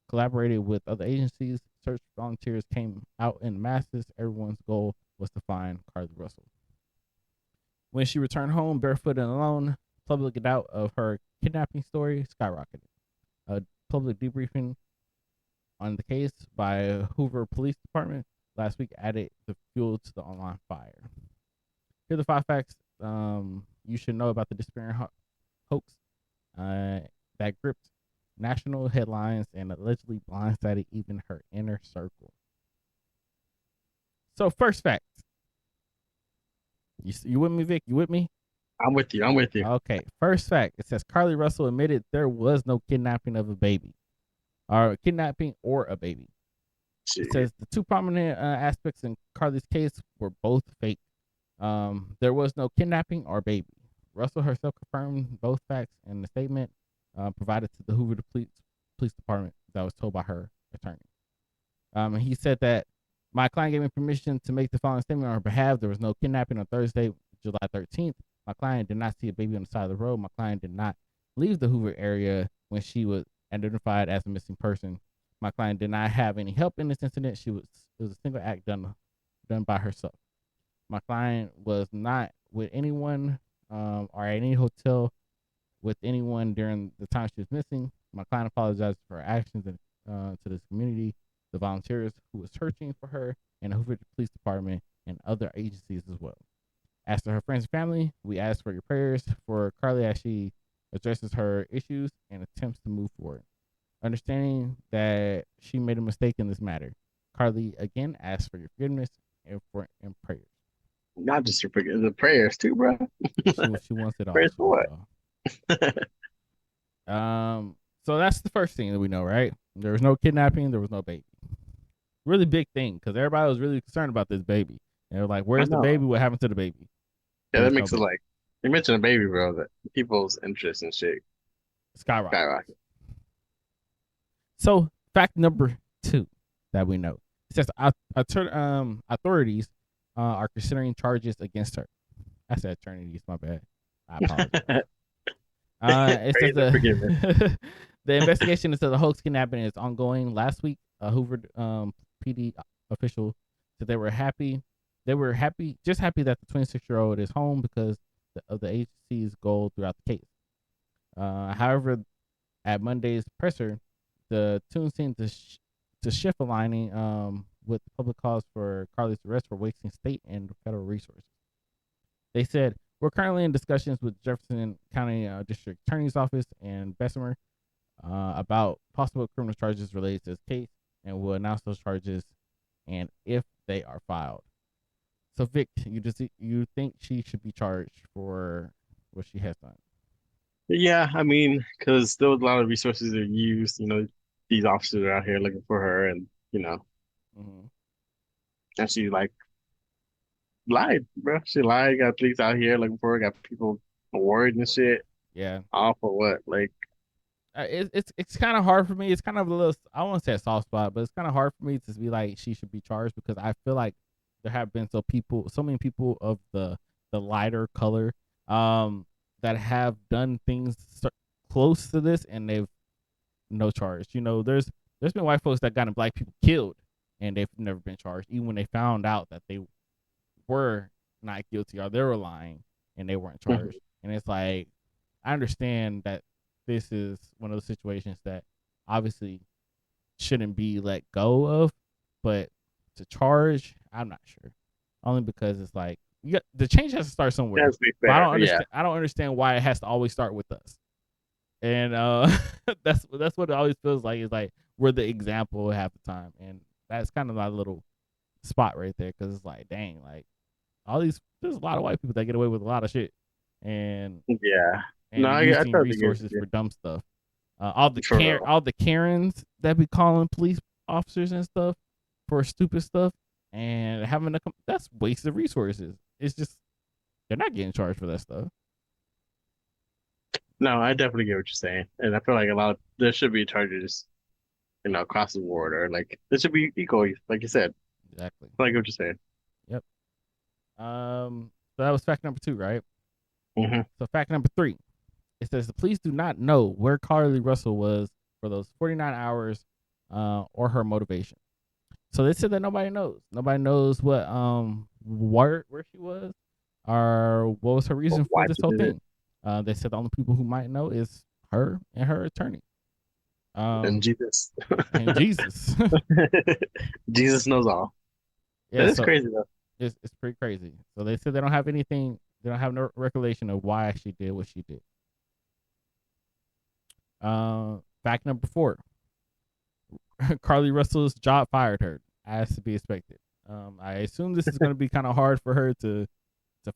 collaborated with other agencies. Search volunteers came out in masses. Everyone's goal was to find Carly Russell. When she returned home, barefoot and alone, public doubt of her kidnapping story skyrocketed. A public debriefing on the case by Hoover Police Department last week added the fuel to the online fire. Here are the 5 facts you should know about the disappearing hoax that gripped national headlines and allegedly blindsided even her inner circle. So, first fact. You with me, Vic? You with me? I'm with you. I'm with you. Okay. First fact. It says Carly Russell admitted there was no kidnapping of a baby, or kidnapping or a baby. It Shit. says the 2 prominent aspects in Carly's case were both fake. There was no kidnapping or baby. Russell herself confirmed both facts in the statement provided to the Hoover Police Department that was told by her attorney. And he said that my client gave me permission to make the following statement on her behalf. There was no kidnapping on Thursday, July 13th. My client did not see a baby on the side of the road. My client did not leave the Hoover area when she was identified as a missing person. My client did not have any help in this incident. It was a single act done by herself. My client was not with anyone or at any hotel with anyone during the time she was missing. My client apologized for her actions and to this community, the volunteers who were searching for her, and the Hoover Police Department and other agencies as well. As to her friends and family, we ask for your prayers for Carly as she addresses her issues and attempts to move forward. Understanding that she made a mistake in this matter, Carly again asks for your forgiveness and prayers. Not just your the prayers too, bro. She wants it all. Prayers She for wants what? it all. So that's the first thing that we know, right? There was no kidnapping. There was no baby. Really big thing because everybody was really concerned about this baby. And they were like, I "Where's the baby? know. What happened to the baby?" Yeah, There that was no makes it baby. like you mentioned a baby, bro. That people's interest in shit Skyrocket. skyrocket. So fact number 2 that we know, it says authorities are considering charges against her. I said attorneys, my bad. I apologize. It says Prayers and forgiveness. the investigation into the hoax kidnapping is ongoing. Last week, a Hoover PD official said they were happy. They were happy, just happy that the 26-year-old is home because of the agency's goal throughout the case. However, at Monday's presser, the tune seemed to shift aligning with the public cause for Carly's arrest for wasting state and federal resources. They said, we're currently in discussions with Jefferson County District Attorney's Office and Bessemer about possible criminal charges related to this case, and we'll announce those charges and if they are filed. So, Vic, you think she should be charged for what she has done? Yeah, I mean, because there was a lot of resources that are used. These officers are out here looking for her, and Mm-hmm. and she like lied, bro. She lied. Got police out here looking for her. Got people worried and shit. Yeah, All for what? Like, it's kind of hard for me. It's kind of a little, I won't say a soft spot, but it's kind of hard for me to be like she should be charged because I feel like there have been so many people of the lighter color that have done things close to this and they've no charge. There's been white folks that gotten black people killed and they've never been charged, even when they found out that they were not guilty or they were lying and they weren't charged. And it's like I understand that this is one of those situations that obviously shouldn't be let go of, but to charge, I'm not sure. Only because it's like the change has to start somewhere. let's be But I fair. don't Yeah, understand. I don't understand why it has to always start with us. And that's what it always feels like. Is like we're the example half the time, and that's kind of my little spot right there because it's like, dang, like there's a lot of white people that get away with a lot of shit, and yeah. No, and I using totally agree with resources you. for dumb stuff. For real. All the Karens that be calling police officers and stuff for stupid stuff and having to that's wasted resources. It's just they're not getting charged for that stuff. No, I definitely get what you're saying, and I feel like there should be charges, across the board, or like there should be equal, like you said. Exactly. I like what you're saying. Yep. So that was fact number 2, right? Hmm. So fact number 3, it says the police do not know where Carly Russell was for those 49 hours, or her motivation. So they said that nobody knows. Nobody knows where she was or what was her Well, reason for why this she whole did it, thing. They said the only people who might know is her and her attorney. and Um, Jesus, and Jesus. Jesus knows all. Yeah, That is so crazy though. it's pretty crazy. So they said they don't have anything. They don't have no recollection of why she did what she did. Fact number 4: Carly Russell's job fired her, as to be expected. I assume this is going to be kind of hard for her to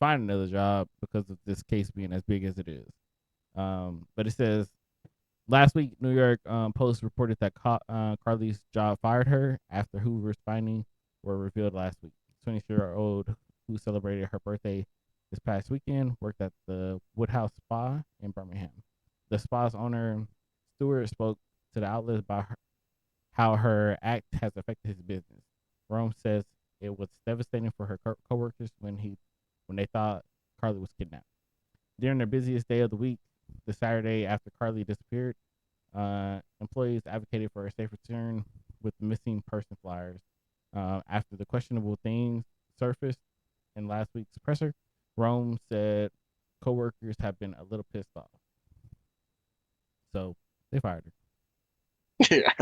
find another job because of this case being as big as it is. But it says last week, New York Post reported that Carly's job fired her after Hoover's findings were revealed last week. 20-year-old who celebrated her birthday this past weekend worked at the Woodhouse Spa in Birmingham. The spa's owner, Stewart, spoke to the outlet about how her act has affected his business. Rome says it was devastating for her coworkers when they thought Carly was kidnapped. During their busiest day of the week, the Saturday after Carly disappeared, employees advocated for a safe return with the missing person flyers. After the questionable things surfaced, in last week's presser, Rome said coworkers have been a little pissed off, so they fired her. Yeah.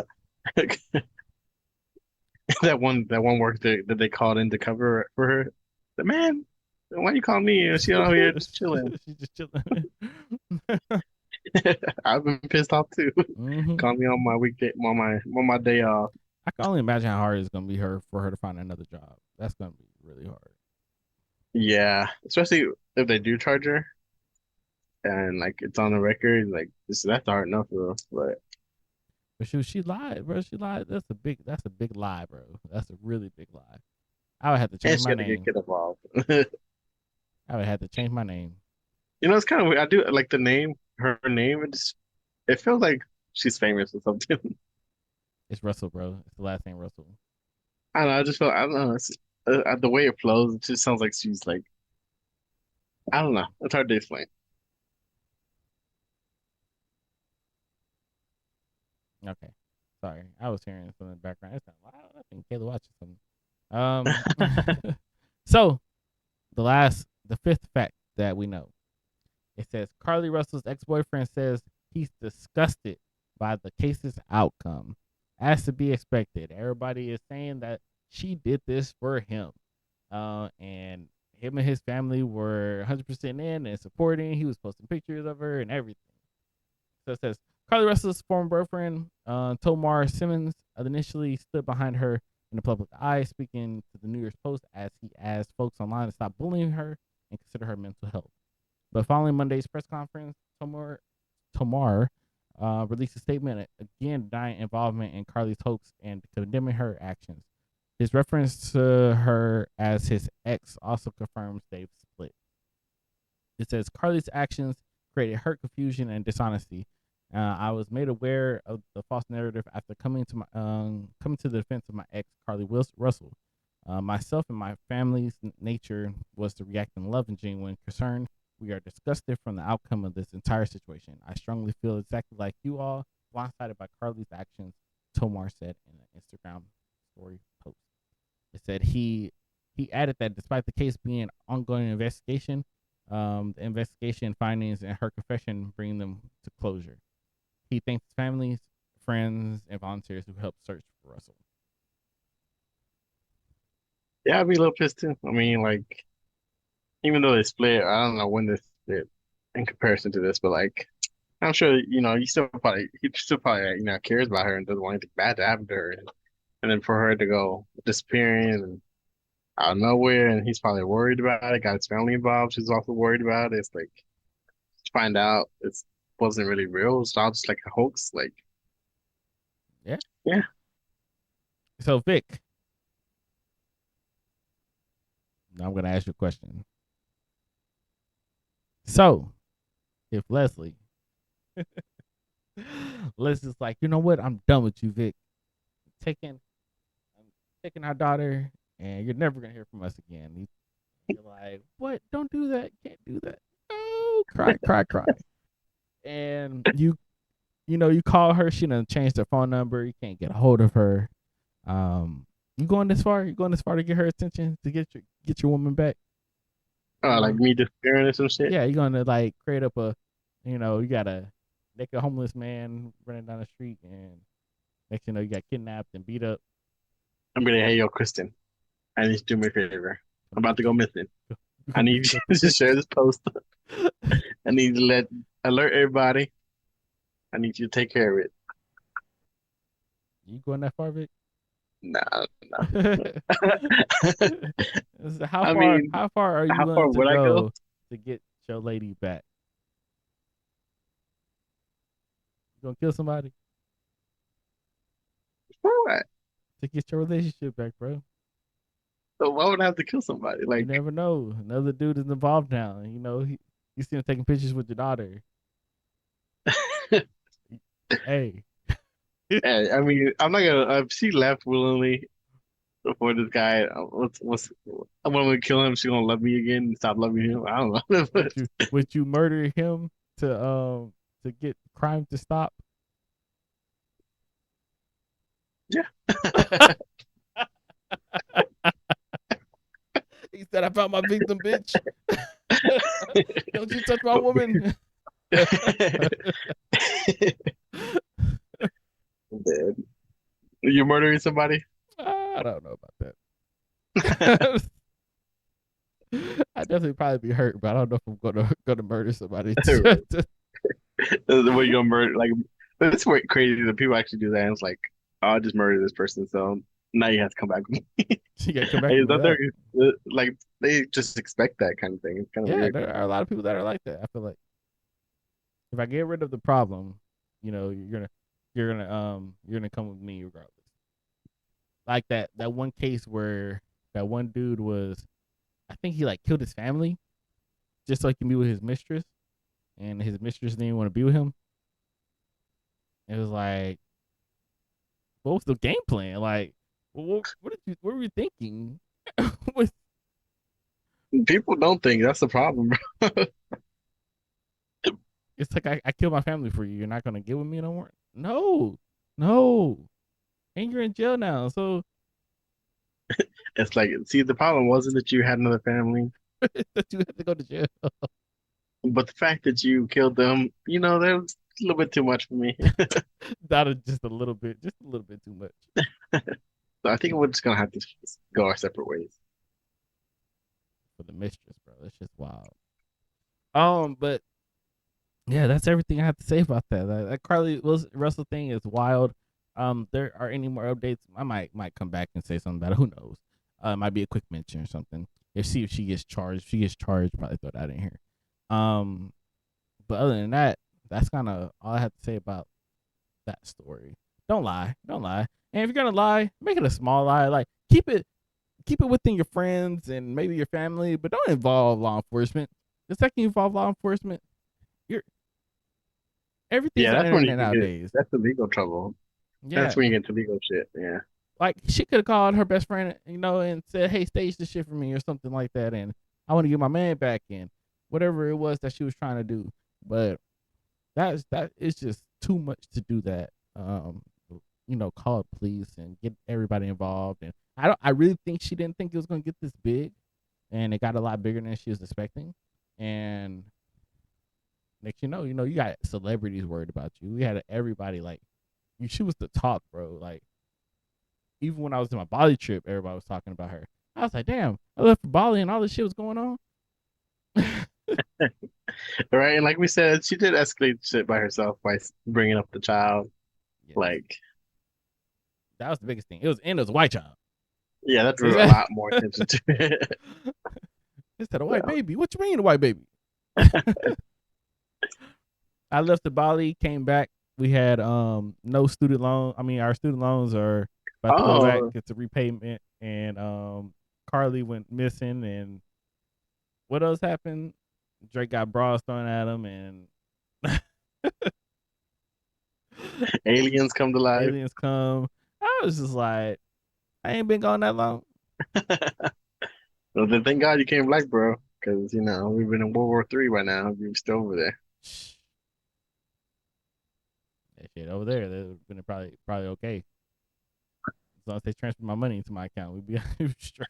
That one work that they called in to cover for her. The man, why you call me? She out here just chilling. She's just chilling. I've been pissed off too. Mm-hmm. Call me on my weekday, on my day off. I can only imagine how hard it's gonna be for her to find another job. That's gonna be really hard. Yeah, especially if they do charge her and like it's on the record, like that's hard enough though. But But she lied, bro. She lied. That's a big lie, bro. That's a really big lie. I would have to and change she my had to get name. kid involved. I would have to change my name. It's kind of weird. I do like the name, her name. It feels like she's famous or something. It's Russell, bro. It's the last name Russell. I don't know. I just feel I don't know. The way it flows, it just sounds like she's like I don't know. It's hard to explain. Okay. Sorry. I was hearing something in the background. It's not loud. I think Kayla watches something. So the fifth fact that we know. It says Carly Russell's ex-boyfriend says he's disgusted by the case's outcome. As to be expected, everybody is saying that she did this for him. And him and his family were 100% in and supporting. He was posting pictures of her and everything. So it says Carly Russell's former boyfriend, Tomar Simmons, initially stood behind her in the public eye, speaking to the New York Post as he asked folks online to stop bullying her and consider her mental health. But following Monday's press conference, Tomar released a statement again denying involvement in Carly's hoax and condemning her actions. His reference to her as his ex also confirms they've split. It says Carly's actions created hurt, confusion, and dishonesty. I was made aware of the false narrative after coming to the defense of my ex, Carly Russell. Myself and my family's nature was to react in love and genuine concern. We are disgusted from the outcome of this entire situation. I strongly feel exactly like you all, blindsided by Carly's actions, Tomar said in an Instagram story post. It said he added that despite the case being an ongoing investigation, the investigation findings and her confession bring them to closure. He thanks families, friends, and volunteers who helped search for Russell. Yeah, I'd be a little pissed too. I mean, like even though they split, I don't know when they split in comparison to this, but like I'm sure he still probably cares about her and doesn't want anything bad to happen to her, and then for her to go disappearing and out of nowhere, and he's probably worried about it. Got his family involved. She's also worried about it. It's like to find out it wasn't really real. It's all just like a hoax. Like, Yeah. yeah, So Vic, now I'm gonna ask you a question. So if Leslie's like, you know what? I'm done with you, Vic. Taking I'm taking our daughter, and you're never gonna hear from us again. You're like, what? Don't do that. Can't do that. Oh, cry, cry, cry. And you call her. She done changed her phone number. You can't get a hold of her. You going this far? You going this far to get her attention to get your woman back? like me disappearing or some shit. Yeah, you're gonna like create up you got a naked homeless man running down the street, and next you know you got kidnapped and beat up. I'm gonna, hey yo, Kristen, I need you to do me a favor. I'm about to go missing. I need Go you to to share this post. I need to alert everybody. I need you to take care of it. You going that far, Vic? Nah, nah. So how I far mean, how far are you how willing far to would I go? go to get your lady back? You gonna kill somebody For what? to get your relationship back, bro? So why would I have to kill somebody? You Like, never know. Another dude is involved now. You see him taking pictures with your daughter. Hey, hey, I mean, I'm not gonna. If she left willingly for this guy, I'm gonna kill him. She gonna love me again and stop loving him. I don't know. would you murder him to get crime to stop? Yeah. He said, "I about my victim, bitch. Don't you touch my woman. Dead. You murdering somebody? I don't know about that. I'd definitely probably be hurt, but I don't know if I'm gonna murder somebody. What you gonna murder? Like, it's crazy that people actually do that. And it's like, oh, I'll just murder this person. So now you have to come back with me. She gotta come back Hey, with is me. that their, Right? like they just expect that kind of thing. It's kind of Yeah, weird. there are a lot of people that are like that. I feel like if I get rid of the problem, you're gonna come with me regardless. Like that one case where that one dude was, I think he like killed his family just so he can be with his mistress, and his mistress didn't want to be with him. It was like, what was the game plan? Like, what were you thinking? People don't think that's the problem, bro. It's like I killed my family for you. You're not gonna get with me no more. No, no, and you're in jail now. So It's like, see, the problem wasn't that you had another family, that you have to go to jail. but the fact that you killed them, that was a little bit too much for me. Not just a little bit too much So I think we're just gonna have to just go our separate ways. for the mistress, bro. That's just wild. But yeah, that's everything I have to say about that. That Carly Russell thing is wild. There are any more updates? I might come back and say something about it. Who knows? It might be a quick mention or something. If she gets charged. If she gets charged, probably throw that in here. Um, but other than that, that's kind of all I have to say about that story. Don't lie. Don't lie. And if you're gonna lie, make it a small lie. Like keep it within your friends and maybe your family, but don't involve law enforcement. The second you involve law enforcement, you're everything's Yeah, on the that's when you internet can get nowadays. that's the legal trouble. That's Yeah. when you get into legal shit. Yeah. Like she could have called her best friend, and said, "Hey, stage the shit for me" or something like that, and I want to get my man back in, whatever it was that she was trying to do. But that is just too much to do that. Call the police and get everybody involved. And I really think she didn't think it was gonna get this big, and it got a lot bigger than she was expecting. And next you got celebrities worried about you. We had everybody like she was the talk, bro. Like even when I was in my Bali trip, everybody was talking about her. I was like, damn, I left for Bali and all this shit was going on. Right. And like we said, she did escalate shit by herself by bringing up the child. Yes, Like, that was the biggest thing. It was a white child. yeah, that Is drew a that? lot more attention to it. Instead of white So, baby. What you mean a white baby? I left to Bali, came back. We had no student loan. I mean, our student loans are about to go back. oh, It's a repayment, and Carly went missing. And what else happened? Drake got bras thrown at him, and aliens come to life. aliens come. I was just like, I ain't been gone that long. Well, then thank God you came back, bro. Because, we've been in World War III right now. You're still over there. That shit over there, that would have been probably okay. As long as they transfer my money into my account, we'd be straight.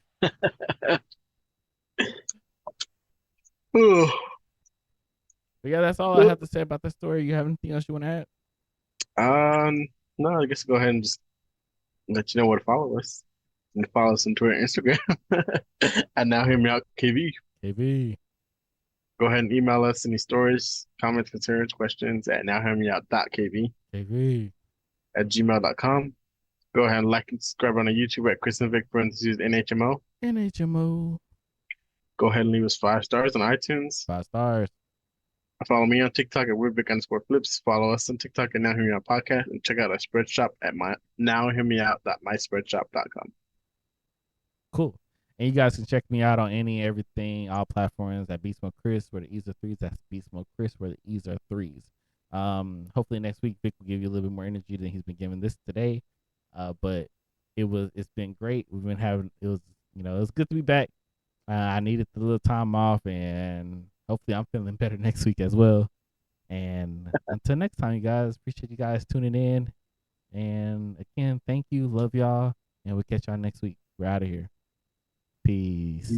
But yeah, that's all I have to say about that story. You have anything else you want to add? No, I guess go ahead and just let you know where to follow us. And follow us on Twitter and Instagram at nowhearmeout.kv. KB. Go ahead and email us any stories, comments, concerns, questions at nowhearmeout.kv KB. at gmail.com. Go ahead and like and subscribe on our YouTube at Chris and Vic parentheses NHMO. NHMO. Go ahead and leave us 5 stars on iTunes. 5 stars. Follow me on TikTok at weirdvic_flips. Follow us on TikTok at Now Hear Me Out Podcast and check out our spread shop at my nowhearmeout.myspreadshop.com. Cool. And you guys can check me out on everything, all platforms at Beast Mode Chris, where the E's are threes. That's Beast Mode Chris, where the E's are threes. Hopefully next week Vic will give you a little bit more energy than he's been giving this today. But it's been great. We've been having it was good to be back. I needed the little time off, and hopefully I'm feeling better next week as well. And until next time, you guys, appreciate you guys tuning in. And again, thank you, love y'all, and we'll catch y'all next week. We're out of here. Peace.